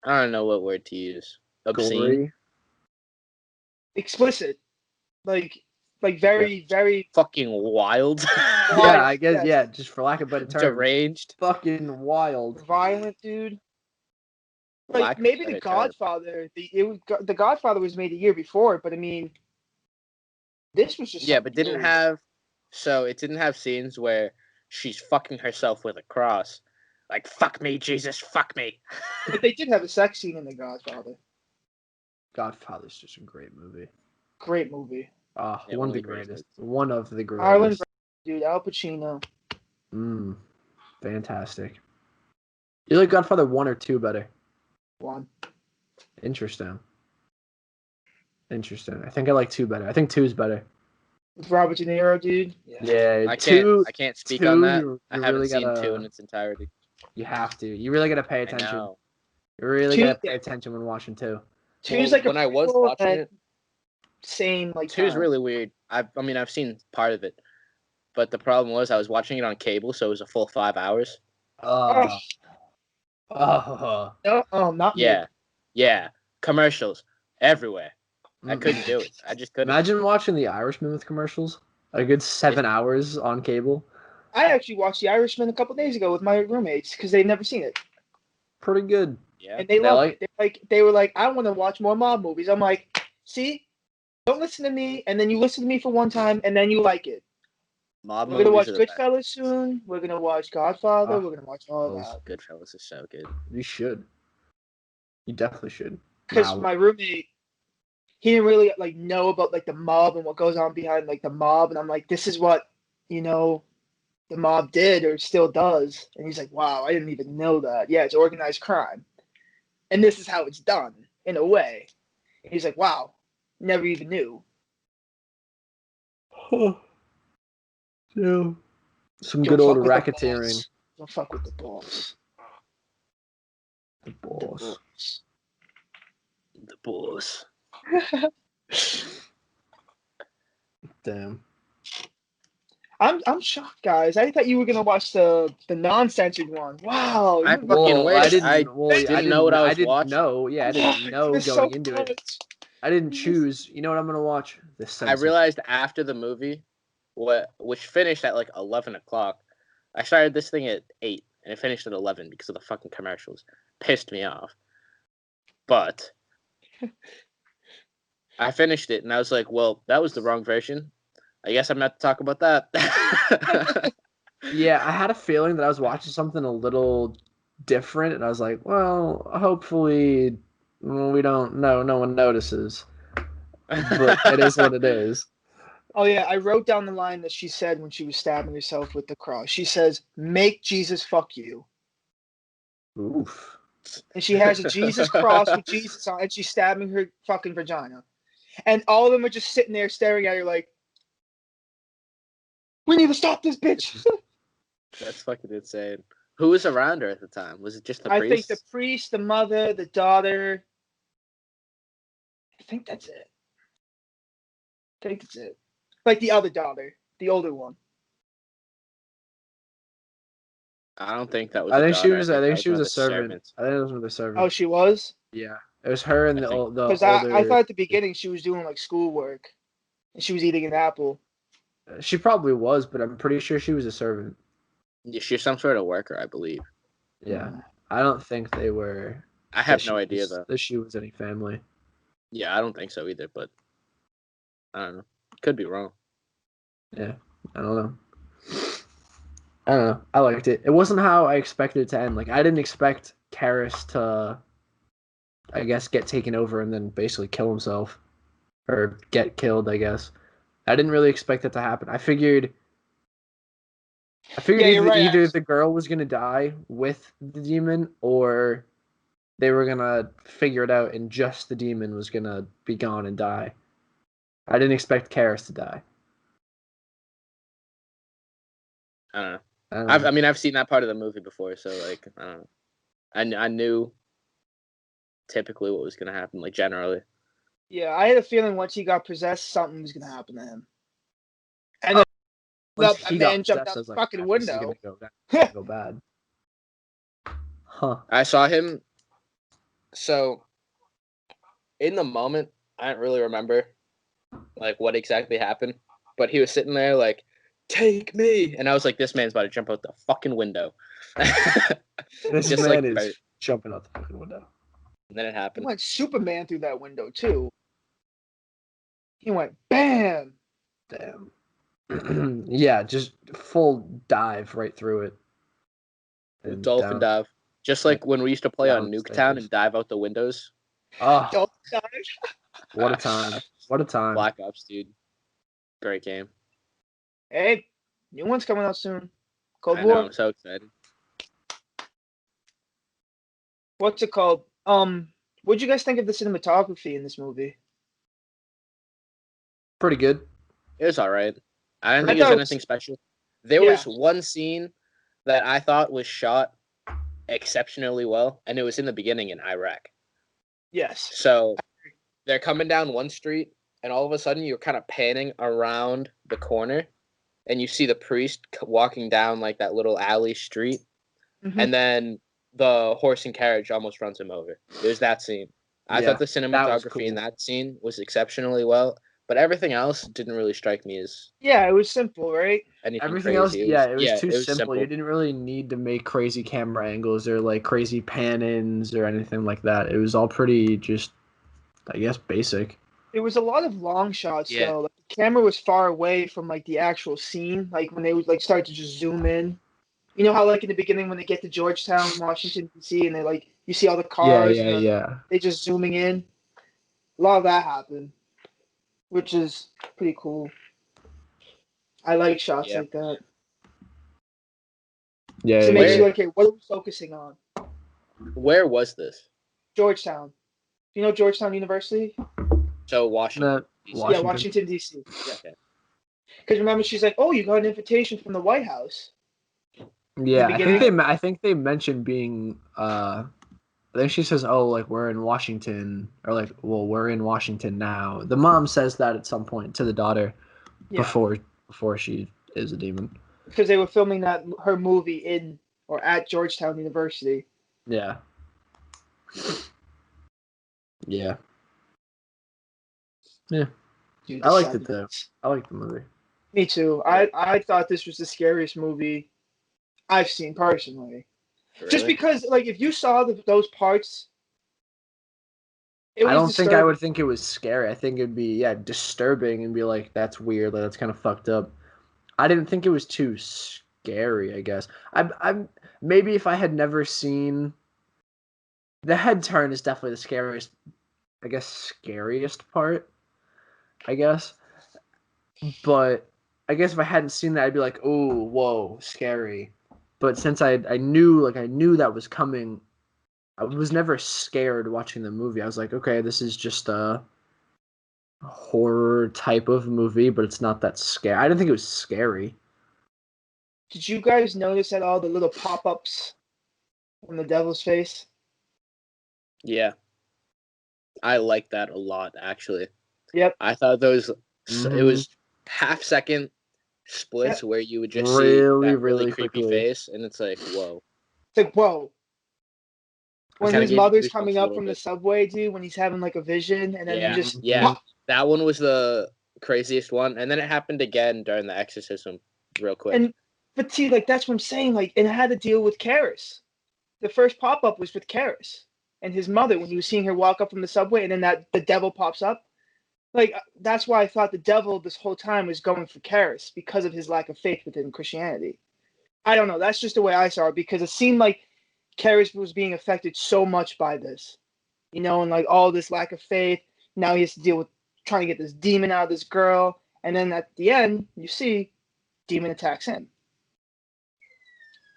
I don't know what word to use, obscene. Gory. Explicit. Like very, very Fucking wild. Yeah, wild. I guess Yes. yeah, just for lack of better terms, Deranged. fucking wild. Violent, dude. Like Lack of a maybe The better term. Godfather. The Godfather was made a year before, but I mean, this was just Yeah, something but didn't new. have, so it didn't have scenes where she's fucking herself with a cross. Like, fuck me, Jesus, fuck me. But they did have a sex scene in The Godfather. Godfather's just a great movie. Great movie. Yeah, One one of of the the greatest greatest. movies. One of the Harlan, greatest. dude, Al Pacino. Fantastic. You like Godfather 1 or 2 better? One. Interesting. I think I like 2 better. I think 2 is better. With Robert De Niro, dude. Yeah, I 2, can't speak on that. you I haven't really seen 2 in gotta, its entirety. you have to. You really gotta pay I attention. know. You really Two, gotta pay attention when watching 2. two's Well, like a when I was prequel watching and it, same like 2 is time. really weird. I mean, I've seen part of it, but the problem was I was watching it on cable, so it was a full 5 hours. Oh, Uh, oh, no, oh, not me. Yeah. Commercials everywhere. I mm. couldn't do it. I just couldn't. Imagine watching The Irishman with commercials. A good 7 hours on cable. I actually watched The Irishman a couple days ago with my roommates because they've never seen it Pretty good. Yeah. and they They loved it. like They were like, I want to watch more mob movies. I'm like, see, don't listen to me, and then you listen to me for one time, and then you like it. Mob We're gonna movies watch are the best. Goodfellas soon. We're gonna watch Godfather. We're gonna watch all those- that. Goodfellas is so good. You should. You definitely should. Because Now, my roommate, he didn't really like know about like the mob and what goes on behind like the mob, and I'm like, this is what you know the mob did or still does, and he's like, wow, I didn't even know that. Yeah, it's organized crime, and this is how it's done in a way. And he's like, wow, never even knew. Yeah. Some Don't good old fuck with the racketeering. boss. Don't fuck with the boss. The The boss. The boss. Damn. I'm shocked, guys. I thought you were gonna watch the non-censored one. Wow, I you fucking Well, I wish. didn't. I Well, didn't know what I was watching. know. Yeah, I didn't know missed so going into it. much. I didn't You missed- choose. You know what I'm gonna watch? The I censored. realized after the movie, which finished at like 11 o'clock. I started this thing at 8, and it finished at 11 because of the fucking commercials. Pissed me off. But I finished it, and I was like, "Well, that was the wrong version. I guess I'm not to talk about that." Yeah, I had a feeling that I was watching something a little different, and I was like, well, hopefully we don't. No one notices. But it is what it is. Oh yeah, I wrote down the line that she said when she was stabbing herself with the cross. She says, "Make Jesus fuck you," Oof. and she has a Jesus cross with Jesus on, and she's stabbing her fucking vagina. And all of them are just sitting there staring at her like, "We need to stop this bitch." That's fucking insane. Who was around her at the time? Was it just the I think priest? the priest, the mother, the daughter. I think that's it. Like the other daughter, the older one. I don't think that was I a think she daughter. was. I I think that think was she one was of a the servant. servants. I think it was one of the Oh, servants. she was? Yeah, it was her and I the think- the Because older. I thought at the beginning she was doing like schoolwork and she was eating an apple. She probably was, but I'm pretty sure she was a servant. Yeah, she's some sort of worker, I believe. Yeah, I don't think they were. I have no idea though. That she was any family. Yeah, I don't think so either. But I don't know. Could be wrong. Yeah, I don't know. I don't know. I liked it. It wasn't how I expected it to end. Like I didn't expect Karras to, I guess, get taken over and then basically kill himself, or get killed. I guess I didn't really expect that to happen. I figured Yeah, you're right. either the girl was gonna die with the demon, or they were gonna figure it out and just the demon was gonna be gone and die. I didn't expect Karras to die. I don't know. I don't know. I mean, I've seen that part of the movie before, so like, I don't know. I knew typically what was gonna happen, like generally. Yeah, I had a feeling once he got possessed, something was gonna happen to him. And then Once that he man got jumped possessed, out I the was like, fucking this is gonna window. go bad. It's gonna go bad. Huh. I saw him. So in the moment, I don't really remember like what exactly happened, but he was sitting there like, "Take me," and I was like, "This man's about to jump out the fucking window." This Just man like, is right. jumping out the fucking window. And then it He happened. went Superman through that window too. He went bam. Damn. Yeah, just full dive right through it. And Dolphin down. dive, just like when we used to play on Down the Nuketown stairs. and dive out the windows. Oh, Don't die. what a time. What a time. Black Ops, dude. Great game. Hey, new one's coming out soon. Cold I know. War. I'm so excited. What's it called? What'd you guys think of the cinematography in this movie? Pretty good. It was all right. I didn't I think it was thought it anything was- special. There Yeah. was one scene that I thought was shot exceptionally well, and it was in the beginning in Iraq. Yes. So they're coming down one street, and all of a sudden you're kind of panning around the corner, and you see the priest walking down like that little alley street, Mhm. and then the horse and carriage almost runs him over. There's that scene. I Yeah, thought the that was cinematography in cool. that scene was exceptionally well, but everything else didn't really strike me as Yeah, it was simple, right? anything Everything else, crazy. yeah, it was too it was simple. You didn't really need to make crazy camera angles or like crazy pan-ins or anything like that. It was all pretty just, I guess, basic. There was a lot of long shots Yeah. though. Like, the camera was far away from like the actual scene. Like when they would like start to just zoom in. You know how like in the beginning when they get to Georgetown, Washington D.C., and they like you see all the cars and Yeah. they just zooming in. A lot of that happened, which is pretty cool. I like shots Yeah. like that. Yeah, So it yeah, makes Where- you like, okay, what are we focusing on? Where was this? Georgetown. Do you know Georgetown University? So Washington. No, DC. Washington. Yeah, Washington D.C. Yeah, okay. Because remember, she's like, "Oh, you got an invitation from the White House." Yeah, beginning- I think they mentioned being I think she says, "Oh, like we're in Washington," or like, "Well, we're in Washington now." The mom says that at some point to the daughter Yeah, before she is a demon. because they were filming her movie in or at Georgetown University. Yeah. Yeah. Yeah. Dude, I the liked it though. 70s. I liked the movie. Me too. I thought this was the scariest movie I've seen personally. Just Really? because, like, if you saw those parts, it I was don't think I would disturbing. think it was scary. I think it'd be disturbing and be like, that's weird, like that's kind of fucked up. I didn't think it was too scary, I guess. I'm maybe if I had never seen the head turn is definitely the scariest, I guess scariest part, I guess. But I guess if I hadn't seen that I'd be like, "Oh, whoa, scary." But since I knew that was coming, I was never scared watching the movie. I was like, "Okay, this is just a horror type of movie, but it's not that scary." I didn't think it was scary. Did you guys notice at all the little pop-ups on the devil's face? Yeah, I like that a lot. Actually, Yep. I thought those. It Mhm. was half-second splits Yep. where you would just see Really, that really really creepy quickly. face, and it's like, whoa. It's like, whoa. When Kinda his gave me mother's goosebumps coming a up little from the bit. subway, dude, when he's having like a vision, and then you Yeah, just yeah, pop. that one was the craziest one, and then it happened again during the exorcism, real quick. And but see, like that's what I'm saying. Like, and it had to deal with Karis. The first pop-up was with Karis and his mother when he was seeing her walk up from the subway, and then that the devil pops up. Like that's why I thought the devil this whole time was going for Karis because of his lack of faith within Christianity. I don't know. That's just the way I saw it because it seemed like Karis was being affected so much by this, and like all this lack of faith. Now he has to deal with trying to get this demon out of this girl, and then at the end, you see, demon attacks him,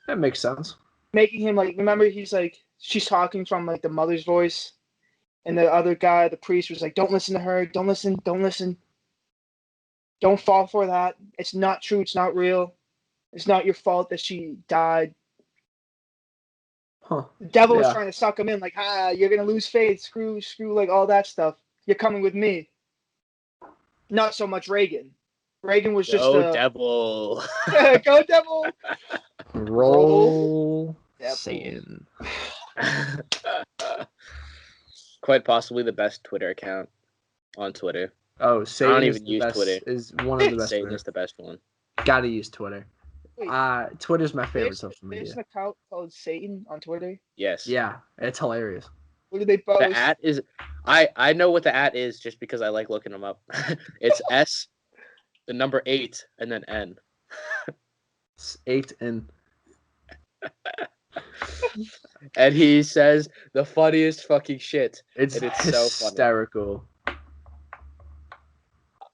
That makes sense. making him like. Remember, he's like she's talking from like the mother's voice, and the other guy, the priest, was like, "Don't listen to her. Don't listen. Don't listen. Don't fall for that. It's not true. It's not real. It's not your fault that she died." Huh. The devil was Yeah. trying to suck him in, like, you're gonna lose faith. Screw, like all that stuff. You're coming with me. Not so much Reagan. Reagan was just Go a devil. go devil. Roll Devil. Satan. Quite possibly the best Twitter account on Twitter. Oh, Satan is even the use best. Twitter. Is one of the best. Satan Twitter. is the best one. Gotta use Twitter. Wait, Twitter's my favorite there's, social there's media. an account called Satan on Twitter. Yes. Yeah, it's hilarious. What do they The post? at is I know what the at is just because I like looking them up. It's S, the number 8, and then N. It's 8 and And he says the funniest fucking shit. it's And it's so funny. hysterical.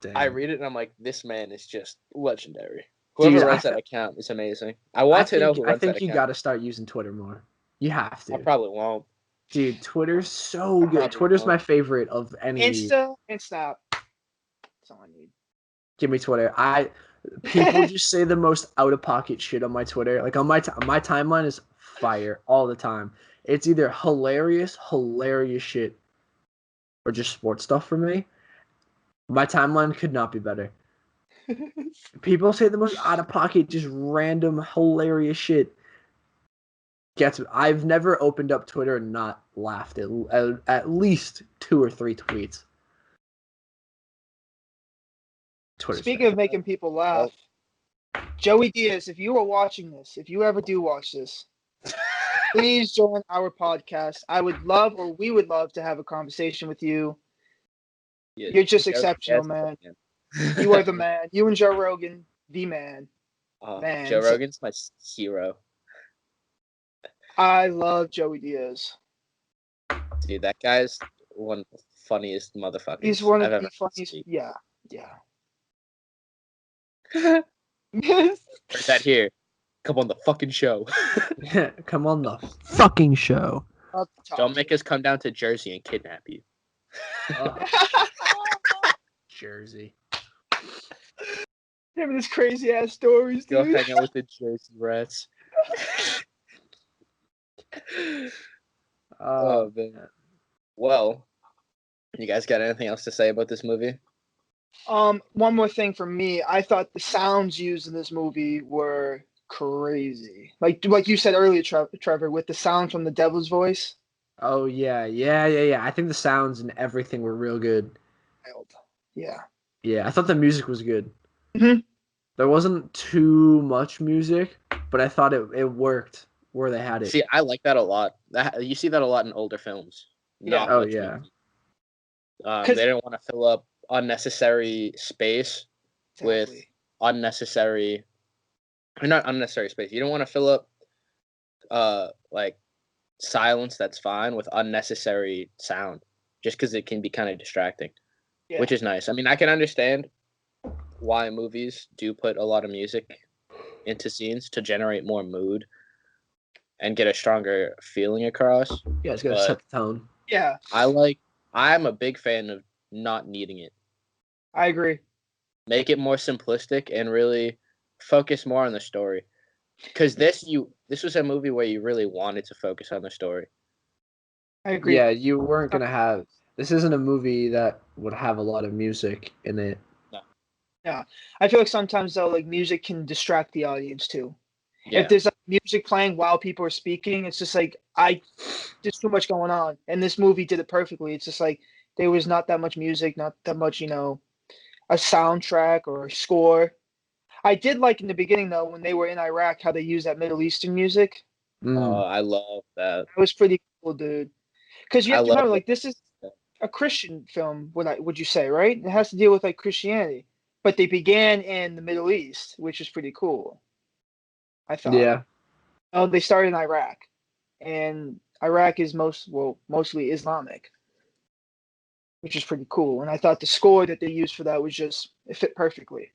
Damn. I read it and I'm like, this man is just legendary. Whoever Dude, runs that account is amazing. I want to know who I runs that think you account. gotta start using Twitter more. You have I to. probably won't. Dude, Twitter's so good. Probably Twitter's won't. my favorite of any. Insta and Snap. That's all I need. Give me Twitter. People just say the most out of pocket shit on my Twitter. Like on my timeline is fire all the time. It's either hilarious shit, or just sports stuff for me. My timeline could not be better. People say the most out of pocket, just random hilarious shit. I've never opened up Twitter and not laughed at least 2 or 3 tweets. Speaking of making people laugh, Joey Diaz, if you are watching this, if you ever do watch this, please join our podcast. We would love to have a conversation with you. Yeah, You're just Joe- exceptional, yes, man. You are the man. You and Joe Rogan, the man. Man. Joe Rogan's my hero. I love Joey Diaz. Dude, that guy's one of the funniest motherfuckers He's one of I've the ever funniest. seen. Yeah. Heard that here. Come on the fucking show. Come on the fucking show. Don't make us come down to Jersey and kidnap you. Jersey. Him and his crazy ass stories, Go dude. hang out with the Jersey rats. Oh man. Well, you guys got anything else to say about this movie? One more thing for me. I thought the sounds used in this movie were crazy. Like you said earlier, Trevor, with the sound from the devil's voice. Oh yeah. I think the sounds and everything were real good. Wild. Yeah. Yeah, I thought the music was good. hmm There wasn't too much music, but I thought it worked where they had it. See, I like that a lot. You see that a lot in older films. Yeah. Not Oh much yeah. music. They 'Cause- didn't want to fill up unnecessary space with Exactly. unnecessary, or not unnecessary space. You don't want to fill up like silence that's fine with unnecessary sound, just because it can be kind of distracting, Yeah. which is nice. I mean, I can understand why movies do put a lot of music into scenes to generate more mood and get a stronger feeling across. Yeah, it's gonna But set the tone. Yeah. I'm a big fan of not needing it. I agree. Make it more simplistic and really focus more on the story. Because this was a movie where you really wanted to focus on the story. I agree. Yeah, you weren't gonna have. This isn't a movie that would have a lot of music in it. Yeah. I feel like sometimes though, like music can distract the audience too. Yeah. If there's like music playing while people are speaking, it's just like there's too much going on. And this movie did it perfectly. It's just like there was not that much music, not that much, a soundtrack or a score. I did like in the beginning though when they were in Iraq how they used that Middle Eastern music. Mm. I love that. That was pretty cool, dude. Because you I have to love remember, that. like this is a Christian film. Would you say, right? It has to deal with like Christianity, but they began in the Middle East, which is pretty cool. I thought. Yeah, Oh, they started in Iraq, and Iraq is mostly Islamic, which is pretty cool. And I thought the score that they used for that was just it fit perfectly.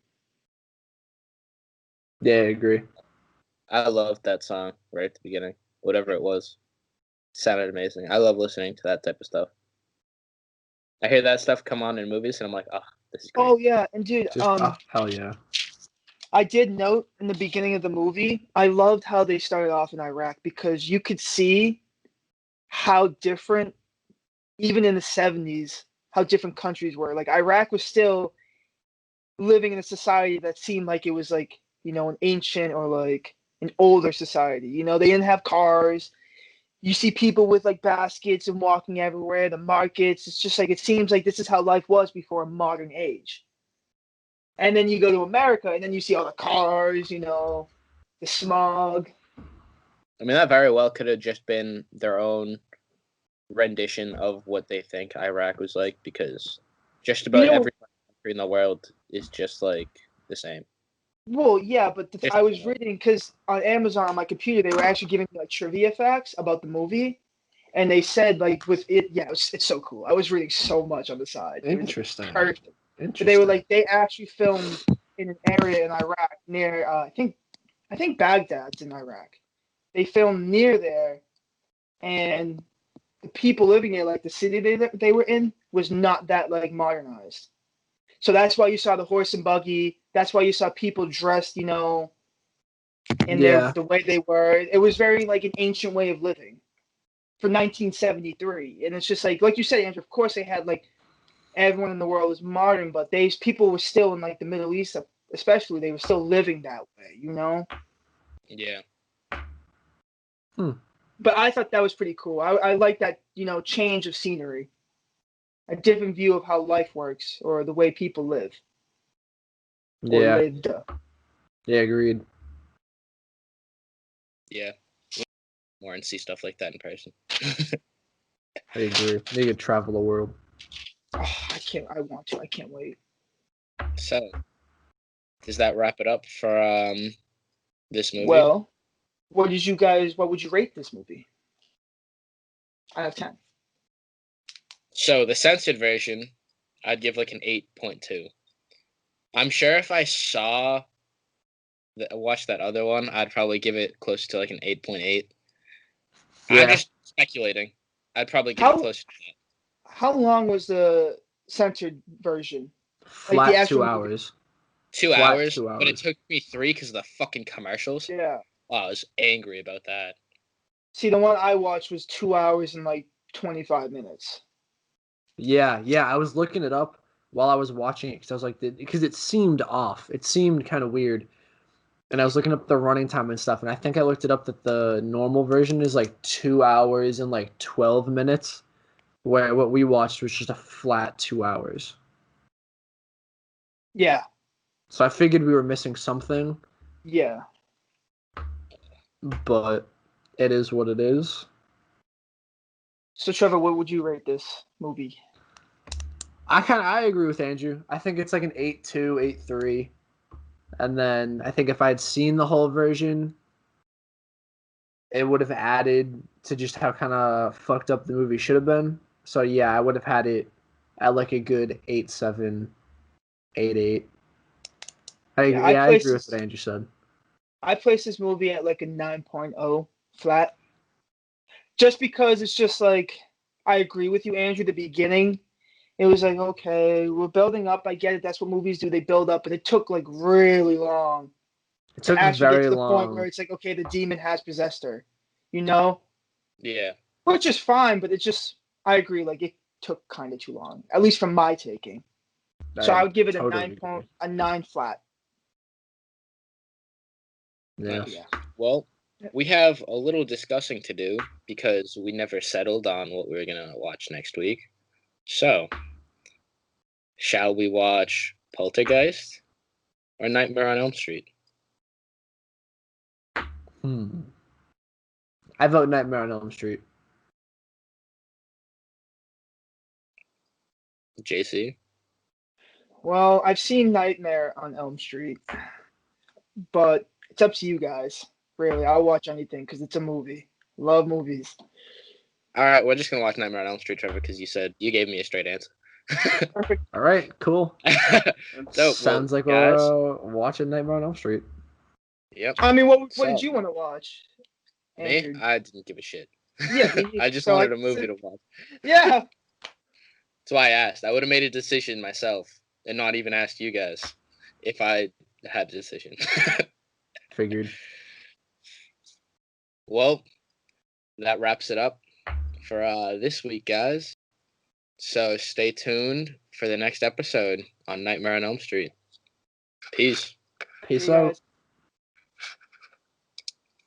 yeah, I agree. I loved that song right at the beginning. Whatever it was. Sounded amazing. I love listening to that type of stuff. I hear that stuff come on in movies and I'm like, oh, this is great. Oh yeah, and dude, Just hell yeah. I did note in the beginning of the movie, I loved how they started off in Iraq because you could see how different, even in the 70s, how different countries were. Like Iraq was still living in a society that seemed like it was like, an ancient or like an older society. They didn't have cars. You see people with like baskets and walking everywhere, the markets. It's just like it seems like this is how life was before a modern age. And then you go to America and then you see all the cars, the smog. I mean, that very well could have just been their own rendition of what they think Iraq was like, because just about every country in the world is just like the same. Well, yeah, but I was reading because on Amazon on my computer they were actually giving me like trivia facts about the movie, and they said like with it, yeah, it's so cool. I was reading so much on the side. Interesting. Perfect. Interesting. But they were like they actually filmed in an area in Iraq near I think Baghdad's in Iraq. They filmed near there, and the people living there, like the city they were in, was not that like modernized. So that's why you saw the horse and buggy. That's why you saw people dressed, in the way they were. It was very like an ancient way of living for 1973. And it's just like you said, Andrew. Of course, they had like everyone in the world was modern, but these people were still in like the Middle East, especially. They were still living that way. Yeah. But I thought that was pretty cool. I like that, change of scenery, a different view of how life works or the way people live. Or Yeah. lived. Yeah, agreed. Yeah. More and see stuff like that in person. I agree. You could travel the world. Oh, I want to. I can't wait. So, does that wrap it up for this movie? Well, what would you rate this movie? Out of 10. So the censored version, I'd give like an 8.2. I'm sure if I watched that other one, I'd probably give it close to like an 8.8. Yeah. I'm just speculating. I'd probably give it closer to that. How long was the censored version? Flat the actual 2 hours. 2 Flat hours, 2 but it hours. took me 3 because of the fucking commercials. Yeah. Oh, I was angry about that. See, the one I watched was 2 hours and like 25 minutes. Yeah, I was looking it up while I was watching it because I was like, because it seemed off. It seemed kind of weird. And I was looking up the running time and stuff, and I think I looked it up that the normal version is like 2 hours and like 12 minutes, where what we watched was just a flat 2 hours. Yeah. So I figured we were missing something, Yeah. but it is what it is. So Trevor, what would you rate this movie? I agree with Andrew. I think it's like an 8.2, 8.3. And then I think if I had seen the whole version, it would have added to just how kind of fucked up the movie should have been. So yeah, I would have had it at like a good 8.7, 8.8. Yeah, I agree with what Andrew said. I placed this movie at like a 9.0 flat. Just because it's just like I agree with you, Andrew, the beginning. It was like, okay, we're building up. I get it. That's what movies do. They build up, but it took like really long It to took actually get very to the point where long. it's like, okay, the demon has possessed her, you know? Yeah. Which is fine, but it just, I agree, like it took kind of too long, at least from my taking. So I I would give it a totally agree. 9 flat. Yeah. Yeah. Well, we have a little discussing to do because we never settled on what we were going to watch next week. So, shall we watch Poltergeist or Nightmare on Elm Street? I vote Nightmare on Elm Street. JC? Well, I've seen Nightmare on Elm Street, but it's up to you guys. Really, I'll watch anything because it's a movie. Love movies. All right, we're just going to watch Nightmare on Elm Street, Trevor, because you gave me a straight answer. Perfect. All right, cool. So, Sounds like guys. we're watching Nightmare on Elm Street. Yep. I mean, what So, did you want to watch, me? Andrew? I didn't give a shit. Yeah, me neither. I just So wanted a movie to watch. yeah. That's why I asked. I would have made a decision myself and not even asked you guys if I had a decision. Figured. Well, that wraps it up for this week, guys. So stay tuned for the next episode on Nightmare on Elm Street. Peace. Peace See you out. guys.